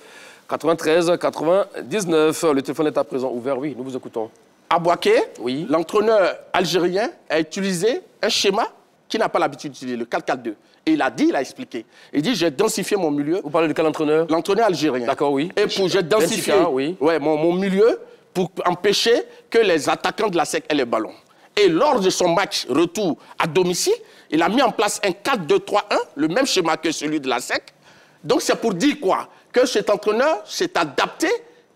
93 99. Le téléphone est à présent ouvert, oui, nous vous écoutons. À Bouaké, oui. L'entraîneur algérien a utilisé un schéma qui n'a pas l'habitude d'utiliser, le 4-4-2. Et il a expliqué. Il dit, j'ai densifié mon milieu. Vous parlez de quel entraîneur? L'entraîneur algérien. D'accord, oui. Et j'ai densifié mon milieu pour empêcher que les attaquants de la SEC aient les ballons. Et lors de son match retour à domicile, il a mis en place un 4-2-3-1, le même schéma que celui de la SEC. Donc c'est pour dire quoi? Que cet entraîneur s'est adapté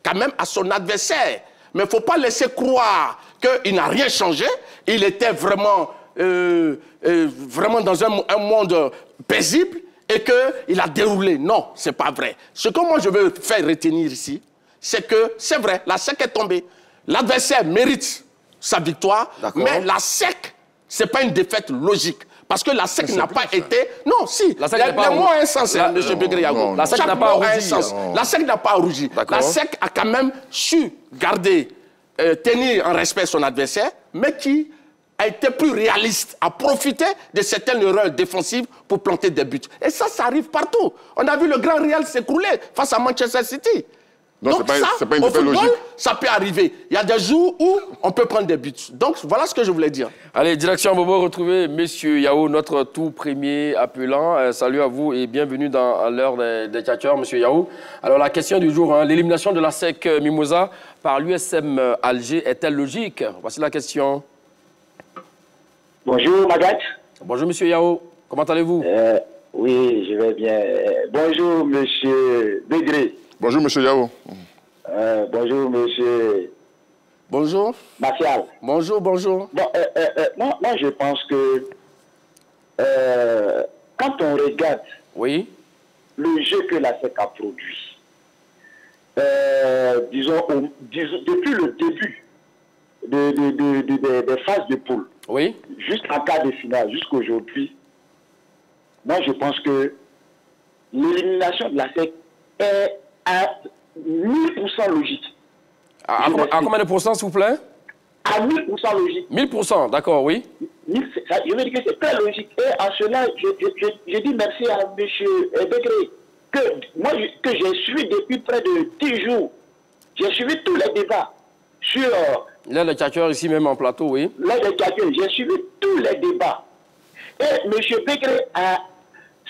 quand même à son adversaire. Mais il ne faut pas laisser croire qu'il n'a rien changé. Il était vraiment, vraiment dans un monde paisible et qu'il a déroulé. Non, ce n'est pas vrai. Ce que moi je veux faire retenir ici, c'est que c'est vrai, la SEC est tombée. L'adversaire mérite sa victoire, mais la SEC, ce n'est pas une défaite logique. Parce que la SEC n'a pas été... Non, si, les mots ont un sens, M. Begré-Yago. La SEC n'a pas rougi. La SEC n'a pas rougi. La SEC a quand même su garder, tenir en respect son adversaire, mais qui a été plus réaliste, a profité de certaines erreurs défensives pour planter des buts. Et ça arrive partout. On a vu le Grand Real s'écrouler face à Manchester City. Donc ça, au football, ça peut arriver. Il y a des jours où on peut prendre des buts. Donc voilà ce que je voulais dire. Allez, direction Bobo, retrouvez Monsieur Yao, notre tout premier appelant. Salut à vous et bienvenue dans l'heure des tchatcheurs, Monsieur Yao. Alors la question du jour, l'élimination de la SEC Mimosa par l'USM Alger est-elle logique? Voici la question. Bonjour Magat. Bonjour Monsieur Yao, comment allez-vous? Oui, je vais bien. Bonjour Monsieur Begré. Bonjour, monsieur Yao. Bonjour, monsieur... Bonjour. Martial. Bonjour, bonjour. Bon, moi, je pense que quand on regarde le jeu que la SEC a produit, disons, depuis le début des phases de poule, jusqu'en quart de finale, jusqu'aujourd'hui, moi, je pense que l'élimination de la SEC est à 1000% logique. À combien de pourcents, s'il vous plaît? À 1000% logique. 1000%, d'accord, oui. Je veux dire que c'est très logique. Et en cela, je dis merci à M. Begré, que moi, que j'ai suivi depuis près de 10 jours. J'ai suivi tous les débats sur... Là, le tchatcheur ici même en plateau, oui. Là, le tchatcheur, j'ai suivi tous les débats. Et M. Begré a...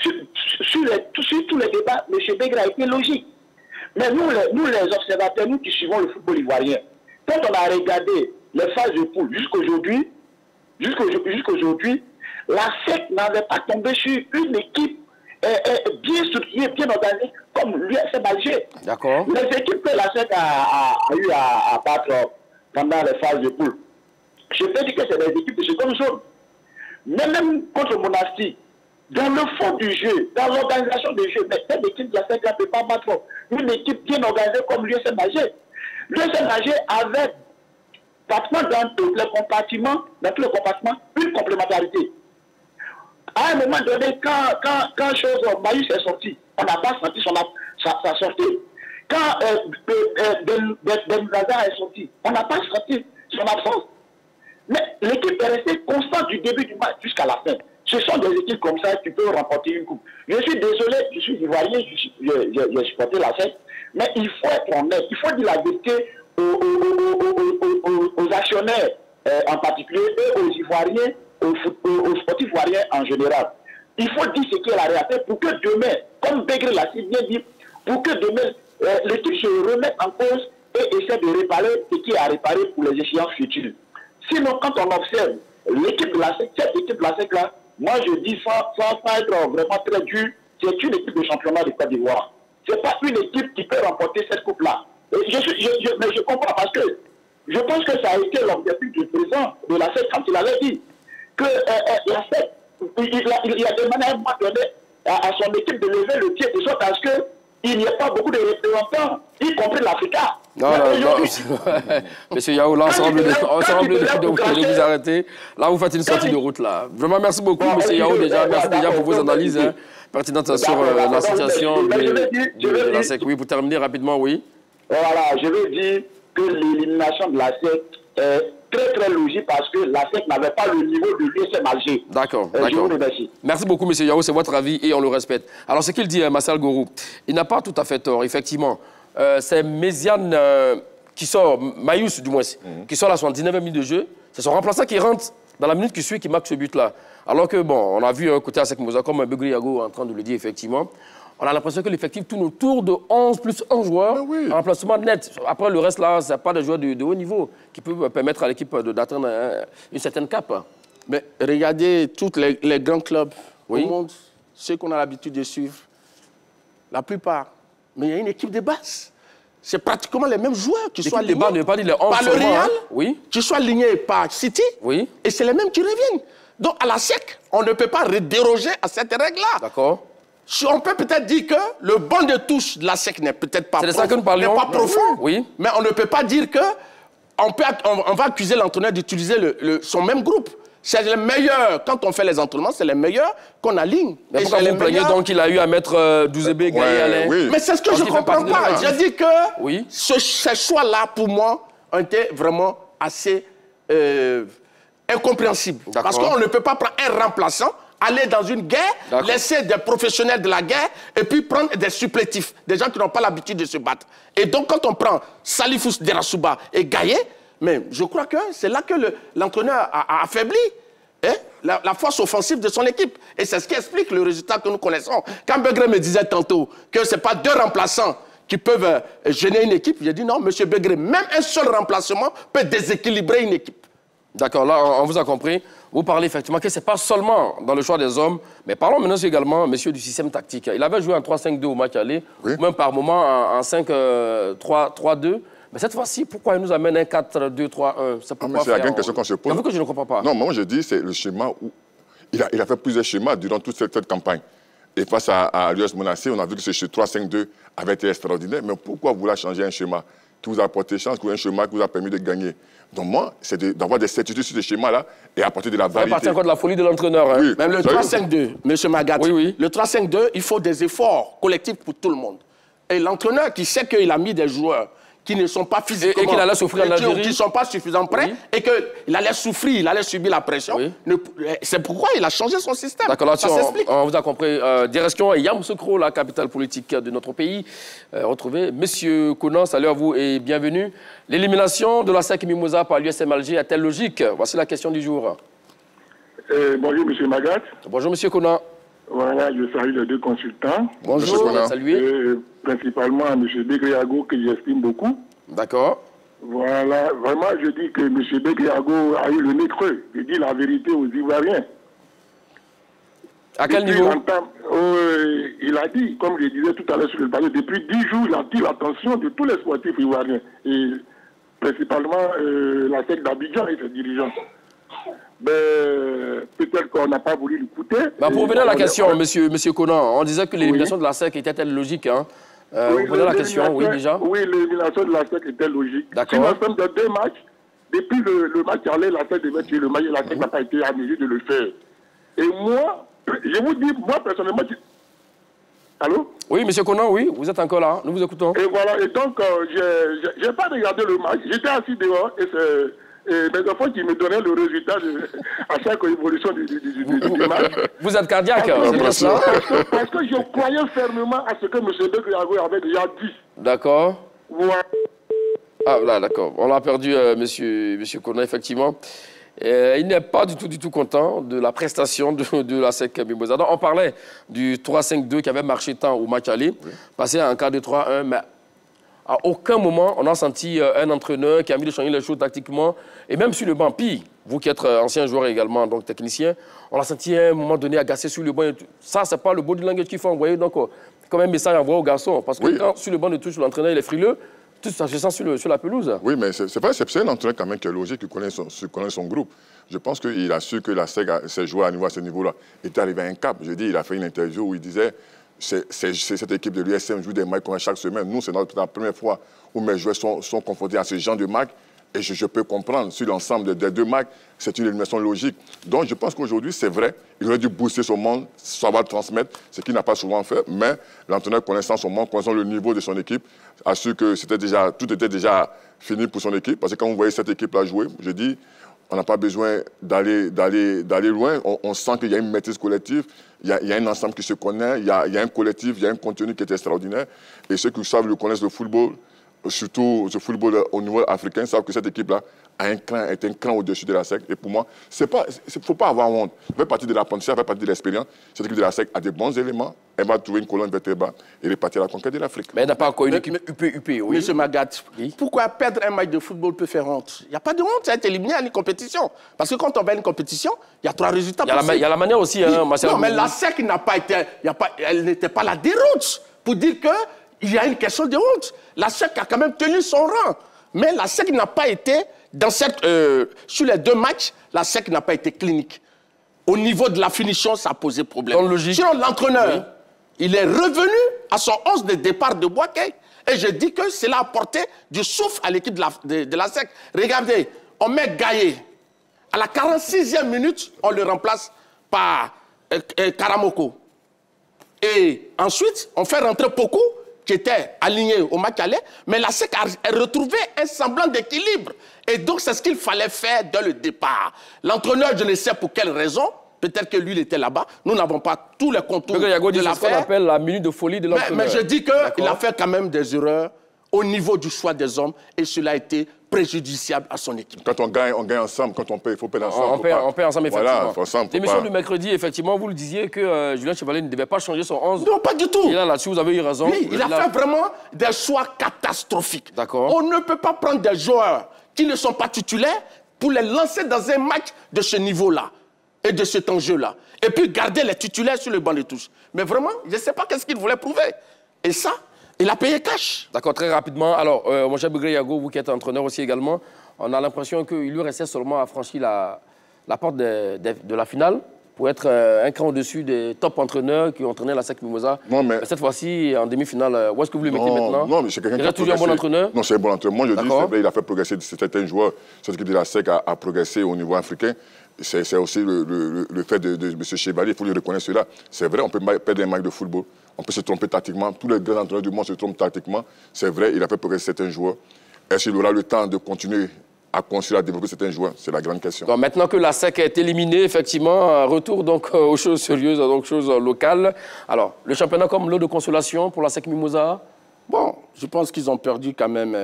Sur tous les débats, M. Begré a été logique. Mais nous, les observateurs, nous qui suivons le football ivoirien, quand on a regardé les phases de poule jusqu'aujourd'hui, la SEC n'avait pas tombé sur une équipe bien structurée, bien organisée, comme l'USM Alger. D'accord. Les équipes que la SEC a eu à battre pendant les phases de poule, je peux dire que c'est des équipes de seconde zone. Mais même contre Monastir, dans le fond du jeu, dans l'organisation du jeu, mais cette équipe de la SEC ne peut pas battre une équipe bien organisée comme l'USM Alger. L'USM Alger avait pratiquement dans tous les compartiments, une complémentarité. À un moment donné, quand chose Maïs est sorti, on n'a pas senti sa sortie. Quand Ben Lazare est sorti, on n'a pas senti son absence. Mais l'équipe est restée constante du début du match jusqu'à la fin. Ce sont des équipes comme ça qui peuvent remporter une coupe. Je suis désolé, je suis ivoirien, j'ai supporté la SEC, mais il faut être honnête, il faut dire la vérité aux actionnaires en particulier et aux Ivoiriens, aux sportifs ivoiriens en général. Il faut dire ce qui est la réalité pour que demain, comme Begré l'a si bien dit, pour que demain l'équipe se remette en cause et essaie de réparer ce qui est à réparer pour les échéances futures. Sinon, quand on observe l'équipe de la SEC, cette équipe de la SEC là, moi je dis sans être vraiment très dur, c'est une équipe de championnat de Côte d'Ivoire. Ce n'est pas une équipe qui peut remporter cette coupe-là. Mais je comprends parce que je pense que ça a été l'objectif du président de la SEC quand il avait dit que la SEC, il a demandé à un moment donné à son équipe de lever le pied de sorte à ce qu'il n'y ait pas beaucoup de représentants, y compris l'Africa. Non. Monsieur Yao, là, ensemble de vous arrêter. Là, vous faites une sortie de route, là. Vraiment, merci beaucoup, monsieur Yao, déjà. Merci déjà pour vos analyses pertinentes sur la situation de la SEC. Oui, pour terminer rapidement, oui. Voilà, je veux dire que l'élimination de la SEC est très, très logique parce que la SEC n'avait pas le niveau de l'USM Alger. D'accord, d'accord. Merci beaucoup, monsieur Yao, c'est votre avis et on le respecte. Alors, ce qu'il dit, Marcel Gorou, il n'a pas tout à fait tort, effectivement. C'est Méziane qui sort, Mayous du moins, qui sort à 79e minute de jeu. C'est son remplaçant qui rentre dans la minute qui suit, qui marque ce but-là. Alors que, bon, on a vu côté ASEC Mimosa, comme Begré-Yago est en train de le dire, effectivement, on a l'impression que l'effectif tourne autour de 11 plus 1 joueur en remplacement net. Après, le reste, là, ce n'est pas des joueurs de haut niveau qui peuvent permettre à l'équipe d'atteindre une certaine cape. Mais regardez tous les grands clubs au monde, ceux qu'on a l'habitude de suivre, la plupart. Mais il y a une équipe de base. C'est pratiquement les mêmes joueurs qui sont alignés par le Real, qui sont alignés par City, et c'est les mêmes qui reviennent. Donc, à la SEC, on ne peut pas déroger à cette règle-là. D'accord. On peut peut-être dire que le banc de touche de la SEC n'est peut-être pas, pas profond, mais on ne peut pas dire que on va accuser l'entraîneur d'utiliser son même groupe. C'est les meilleurs, quand on fait les entraînements, c'est les meilleurs qu'on aligne. Mais pourquoi vous plaignez donc qu'il a eu à mettre Douzébé, Gaye, Alain? Mais c'est ce que je ne comprends pas. Je dis que ces choix-là, pour moi, ont été vraiment assez incompréhensibles. Parce qu'on ne peut pas prendre un remplaçant, aller dans une guerre, laisser des professionnels de la guerre et puis prendre des supplétifs, des gens qui n'ont pas l'habitude de se battre. Et donc, quand on prend Salifou Derasouba et Gaye, mais je crois que c'est là que l'entraîneur a affaibli la force offensive de son équipe. Et c'est ce qui explique le résultat que nous connaissons. Quand Begré me disait tantôt que ce n'est pas 2 remplaçants qui peuvent gêner une équipe, j'ai dit non, M. Begré, même un seul remplacement peut déséquilibrer une équipe. D'accord, là, on vous a compris. Vous parlez effectivement que ce n'est pas seulement dans le choix des hommes, mais parlons maintenant également, monsieur, du système tactique. Il avait joué en 3-5-2 au match aller, ou même par moment en 5-3-2. Mais cette fois-ci, pourquoi il nous amène un 4-2-3-1? C'est une question qu'on se pose. C'est que je ne comprends pas. Non, moi je dis c'est le schéma où il a fait plusieurs schémas durant toute cette campagne. Et face à l'US Monastir, on a vu que ce 3-5-2 avait été extraordinaire. Mais pourquoi vouloir changer un schéma qui vous a apporté chance, ou un schéma qui vous a permis de gagner? Donc moi, c'est d'avoir des certitudes sur ce schéma-là et apporter de la variété. Ça appartient encore de la folie de l'entraîneur. Hein. Même le 3-5-2, M. Magat, le 3-5-2, il faut des efforts collectifs pour tout le monde. Et l'entraîneur qui sait qu'il a mis des joueurs qui ne sont pas physiquement... Et qu'il allait souffrir en Algérie. Qui ne sont pas suffisamment prêts et qu'il allait souffrir, il allait subir la pression. C'est pourquoi il a changé son système. D'accord, là, on vous a compris. Direction Yamoussoukro, la capitale politique de notre pays. Retrouvez Monsieur Konan, salut à vous et bienvenue. L'élimination de la SEC Mimosa par l'USM Alger est-elle logique? Voici la question du jour. Bonjour, M. Magat. Bonjour, M. Konan. Voilà, je salue les 2 consultants. Bonjour, saluez. Principalement M. Begriago, que j'estime beaucoup. D'accord. Voilà, vraiment, je dis que M. Begriago a eu le nez creux. Je dis la vérité aux Ivoiriens. À quel niveau? Il a dit, comme je disais tout à l'heure sur le panneau, depuis 10 jours, il attire l'attention de tous les sportifs ivoiriens. Et principalement la SEC d'Abidjan et ses dirigeants. Peut-être qu'on n'a pas voulu l'écouter. Pour revenir à la question, monsieur Konan, on disait que l'élimination de la SEC était logique. Hein? Vous revenez à la question, oui, déjà? Oui, l'élimination de la SEC était logique. D'accord. Si nous sommes dans 2 matchs, depuis le match aller, la SEC devait tuer le match et la SEC n'a pas été à mesure de le faire. Et moi, je vous dis, moi personnellement... Allô? Oui, monsieur Konan, oui, vous êtes encore là, nous vous écoutons. Et voilà, et donc, je n'ai pas regardé le match, j'étais assis dehors et c'est... mes enfants qui me donnaient le résultat à chaque évolution du match. Vous êtes cardiaque, c'est bien ça? Parce que je croyais fermement à ce que M. Begriago avait déjà dit. D'accord. Voilà. Ah là, d'accord. On a perdu monsieur Konan, effectivement. Il n'est pas du tout content de la prestation de la SEC Mimosa. On parlait du 3-5-2 qui avait marché tant au match aller, passé à un 4-2-3-1, mais à aucun moment, on a senti un entraîneur qui a envie de changer les choses tactiquement. Et même sur le banc, pire, vous qui êtes ancien joueur également, donc technicien, on l'a senti à un moment donné agacé sur le banc. Ça, c'est pas le body language qu'il faut envoyer. Donc, comme un message envoyé aux garçons. Parce que quand sur le banc de touche, l'entraîneur il est frileux, tout ça se sent sur la pelouse. Oui, mais c'est pas un entraîneur quand même qui est logique, qui connaît son groupe. Je pense qu'il a su que la SEC, ses joueurs à ce niveau-là, étaient arrivés à un cap. Je dis, il a fait une interview où il disait... cette équipe de l'USM joue des matchs chaque semaine. Nous, c'est la première fois où mes joueurs sont confrontés à ce genre de matchs. Et je peux comprendre, sur l'ensemble des 2 matchs, c'est une élimination logique. Donc, je pense qu'aujourd'hui, c'est vrai, il aurait dû booster son monde, savoir transmettre, ce qu'il n'a pas souvent fait. Mais l'entraîneur, connaissant son monde, connaissant le niveau de son équipe, a su que tout était déjà fini pour son équipe. Parce que quand vous voyez cette équipe-là jouer, je dis, on n'a pas besoin d'aller loin. On sent qu'il y a une maîtrise collective, il y a un ensemble qui se connaît, il y a un collectif, il y a un contenu qui est extraordinaire. Et ceux qui savent, connaissent le football, surtout ce football au niveau africain, savent que cette équipe-là est un cran au-dessus de la SEC. Et pour moi, il ne faut pas avoir honte. Ça fait partie de l'apprentissage, ça fait partie de l'expérience. Cette équipe de la SEC a des bons éléments. Elle va trouver une colonne vertébrale et repartir à la conquête de l'Afrique. Mais elle n'a pas encore une équipe UP, oui. Monsieur Magat, pourquoi perdre un match de football peut faire honte? Il n'y a pas de honte, ça a été éliminé à une compétition. Parce que quand on va à une compétition, il y a 3 résultats possibles. Il y a la manière aussi, hein, Marcel. Non, mais la SEC n'a pas été... elle n'était pas la déroute pour dire qu'il y a une question de honte. La SEC a quand même tenu son rang. Mais la SEC n'a pas été... sur les 2 matchs, la SEC n'a pas été clinique. Au niveau de la finition, ça a posé problème. Sinon, l'entraîneur, il est revenu à son 11 de départ de Boaké. Et je dis que cela a apporté du souffle à l'équipe de la SEC. Regardez, on met Gaye. À la 46e minute, on le remplace par Karamoko. Et ensuite, on fait rentrer Poku, qui était aligné au match aller, mais la SEC a retrouvé un semblant d'équilibre. Et donc, c'est ce qu'il fallait faire dès le départ. L'entraîneur, je ne sais pour quelle raison, peut-être que lui, il était là-bas. Nous n'avons pas tous les contours de l'affaire. C'est ce qu'on appelle la minute de folie de l'entraîneur. Mais je dis qu'il a fait quand même des erreurs au niveau du choix des hommes et cela a été préjudiciable à son équipe. Quand on gagne ensemble. Quand on perd, il faut perdre ensemble. On perd ensemble, effectivement. Voilà, l'émission du mercredi, effectivement, vous le disiez que Julien Chevalier ne devait pas changer son 11. Non, pas du tout. Et là, là-dessus, vous avez eu raison. Oui, il a fait vraiment des choix catastrophiques. D'accord. On ne peut pas prendre des joueurs qui ne sont pas titulaires pour les lancer dans un match de ce niveau-là et de cet enjeu-là. Et puis garder les titulaires sur le banc de touche. Mais vraiment, je ne sais pas qu'est-ce qu'il voulait prouver. Et ça, il a payé cash. D'accord, très rapidement. Alors, mon cher Begré Yago, vous qui êtes entraîneur aussi également, on a l'impression qu'il lui restait seulement à franchir la porte de la finale pour être un cran au-dessus des top entraîneurs qui ont entraîné la SEC Mimosa. Non, mais cette fois-ci, en demi-finale, où est-ce que vous le mettez maintenant? Non, mais c'est quelqu'un qui a toujours un bon entraîneur? Non, c'est un bon entraîneur. Moi, je dis, c'est vrai, il a fait progresser certains joueurs. Cette équipe de la SEC a progressé au niveau africain. C'est aussi le fait de M. Chevalier, il faut lui reconnaître cela. C'est vrai, on peut perdre un match de football, on peut se tromper tactiquement. Tous les grands entraîneurs du monde se trompent tactiquement. C'est vrai, il a fait progresser certains joueurs. Est-ce qu'il aura le temps de continuer à construire, à développer certains joueurs? C'est la grande question. Donc, maintenant que la SEC est éliminée, effectivement, retour donc aux choses sérieuses, donc choses locales. Alors, le championnat comme lot de consolation pour la SEC Mimosa? Bon, je pense qu'ils ont perdu quand même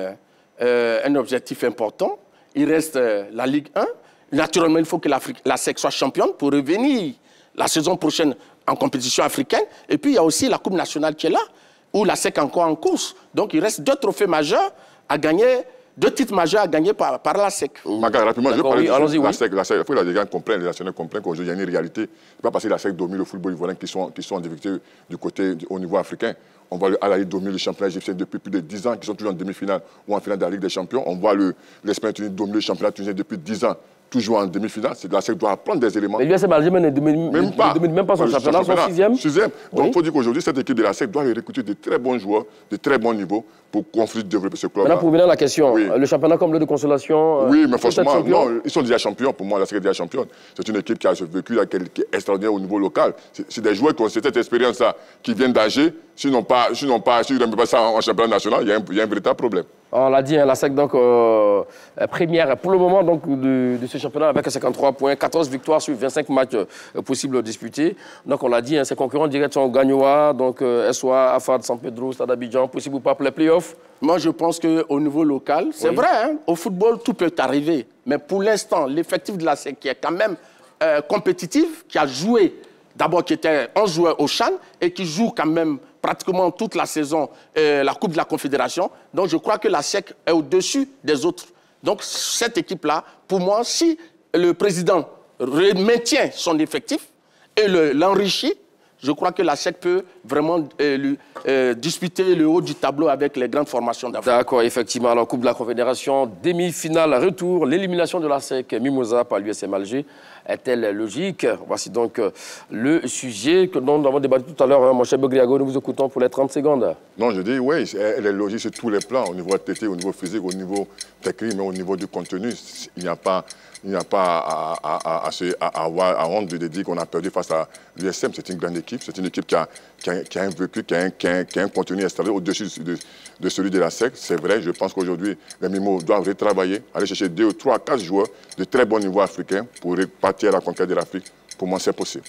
un objectif important. Il reste la Ligue 1. Naturellement, il faut que la SEC soit championne pour revenir la saison prochaine en compétition africaine. Et puis, il y a aussi la Coupe nationale qui est là, où la SEC est encore en course. Donc, il reste 2 trophées majeurs à gagner, 2 titres majeurs à gagner par la SEC. Maga, rapidement, je parle de la SEC. Il faut que les gens comprennent, les nationaux comprennent qu'aujourd'hui, il y a une réalité. C'est pas parce que la SEC domine le football ivoirien qui sont en difficulté au niveau africain. On voit le Al-Ahly dominer le championnat égyptien depuis plus de 10 ans, qui sont toujours en demi-finale ou en finale de la Ligue des Champions. On voit l'Espagne Tunis dominer le championnat tunisien depuis 10 ans. Toujours en demi-finale, c'est la SEC doit apprendre des éléments. Mais l'USM Alger ne domine même pas son championnat, son 6e. 6e. Donc il faut dire qu'aujourd'hui, cette équipe de la SEC doit recruter de très bons joueurs, de très bons niveaux pour construire, développer ce club. Maintenant, pour revenir à la question, le championnat comme lot de consolation. Oui, mais franchement, non, ils sont déjà champions. Pour moi, la SEC est déjà championne. C'est une équipe qui a vécu, qui est extraordinaire au niveau local. C'est des joueurs qui ont cette expérience-là, qui viennent d'Alger. S'ils n'ont pas ça en championnat national, il y a un véritable problème. On l'a dit, la SEC, donc, première pour le moment donc, de ce championnat avec 53 points, 14 victoires sur 25 matchs possibles disputés. Donc, on l'a dit, ses concurrents directs sont Gagnoa, donc SOA, AFAD, San Pedro, Stade Abidjan, possible ou pas pour les playoffs? Moi, je pense qu'au niveau local, c'est vrai, hein, au football, tout peut arriver. Mais pour l'instant, l'effectif de la SEC qui est quand même compétitif, qui a joué, d'abord qui était 11 joueurs au CHAN et qui joue quand même pratiquement toute la saison la Coupe de la Confédération. Donc, je crois que la SEC est au-dessus des autres. Donc, cette équipe-là, pour moi, si le président maintient son effectif et l'enrichit, je crois que la SEC peut vraiment disputer le haut du tableau avec les grandes formations d'Afrique. D'accord, effectivement. Alors, Coupe de la Confédération, demi-finale, retour, l'élimination de la SEC Mimosa par l'USM Alger. Est-elle logique? Voici donc le sujet dont nous avons débattu tout à l'heure. Mon cher Begriago, nous vous écoutons pour les 30 secondes. Non, je dis oui, elle est logique sur tous les plans, au niveau athlétique, au niveau physique, au niveau technique, mais au niveau du contenu, il n'y a pas à avoir honte de dire qu'on a perdu face à l'USM. C'est une grande équipe, c'est une équipe qui a un vécu, qui a un contenu installé au-dessus de celui de la SEC. C'est vrai, je pense qu'aujourd'hui, les Mimos doivent retravailler, aller chercher 2, 3, 4 joueurs de très bon niveau africain pour repartir à la conquête de l'Afrique. Pour moi, c'est possible.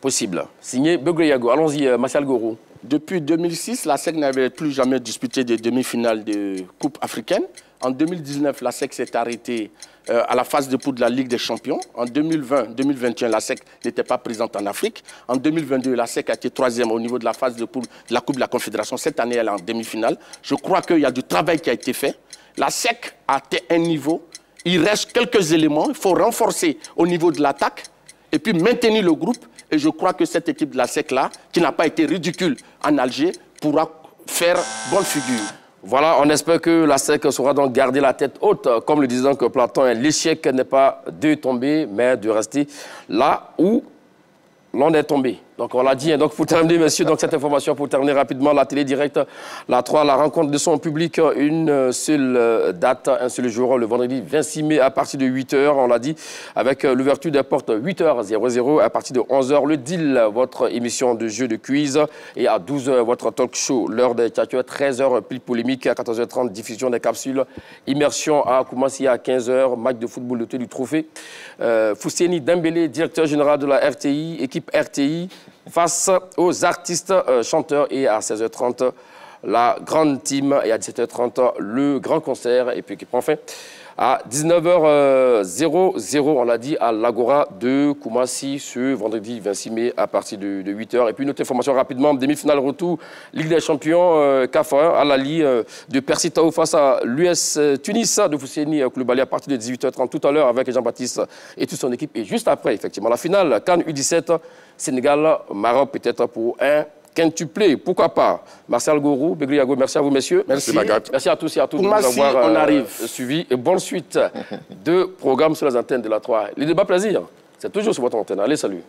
Possible. Signé Begriago. Allons-y, Martial Goro. Depuis 2006, la SEC n'avait plus jamais disputé de demi-finale de Coupe africaine. En 2019, la SEC s'est arrêtée à la phase de poule de la Ligue des Champions. En 2020-2021, la SEC n'était pas présente en Afrique. En 2022, la SEC a été 3e au niveau de la phase de poule de la Coupe de la Confédération. Cette année, elle est en demi-finale. Je crois qu'il y a du travail qui a été fait. La SEC a atteint un niveau. Il reste quelques éléments. Il faut renforcer au niveau de l'attaque et puis maintenir le groupe. Et je crois que cette équipe de la SEC-là, qui n'a pas été ridicule en Alger, pourra faire bonne figure. Voilà, on espère que la SEC saura donc garder la tête haute, comme le disait donc Platon. L'échec n'est pas de tomber, mais de rester là où l'on est tombé. Donc on l'a dit. Donc pour terminer, messieurs, donc cette information, pour terminer rapidement, la télé directe, la 3, la rencontre de son public, une seule date, un seul jour, le vendredi 26 mai à partir de 8h, on l'a dit, avec l'ouverture des portes 8h00, à partir de 11h, le deal, votre émission de jeu de quiz, et à 12h, votre talk show, l'heure des tchatcheurs, 13h, pile polémique, à 14h30, diffusion des capsules, immersion à Koumassi à 15h, match de football du trophée. Fousseni Dembélé, directeur général de la RTI, équipe RTI, face aux artistes chanteurs, et à 16h30, la grande team, et à 17h30, le grand concert, et puis qui prend fin à 19h00, on l'a dit, à l'Agora de Koumassi, ce vendredi 26 mai à partir de 8h. Et puis une autre information rapidement, demi-finale retour, Ligue des Champions, CAF1, à l'Ali de Percy Tao face à l'US Tunis de Fousseni Koulibaly à partir de 18h30 tout à l'heure avec Jean-Baptiste et toute son équipe. Et juste après, effectivement, la finale, CAN U17, Sénégal, Maroc, peut-être pour un quintuplé, pourquoi pas. Martial Gorou, Begriago, merci à vous, messieurs. Merci. Merci à tous et à toutes de nous Merci, avoir on arrive. suivis. Et bonne suite de programmes sur les antennes de la 3. Les débats plaisir, c'est toujours sur votre antenne. Allez, salut.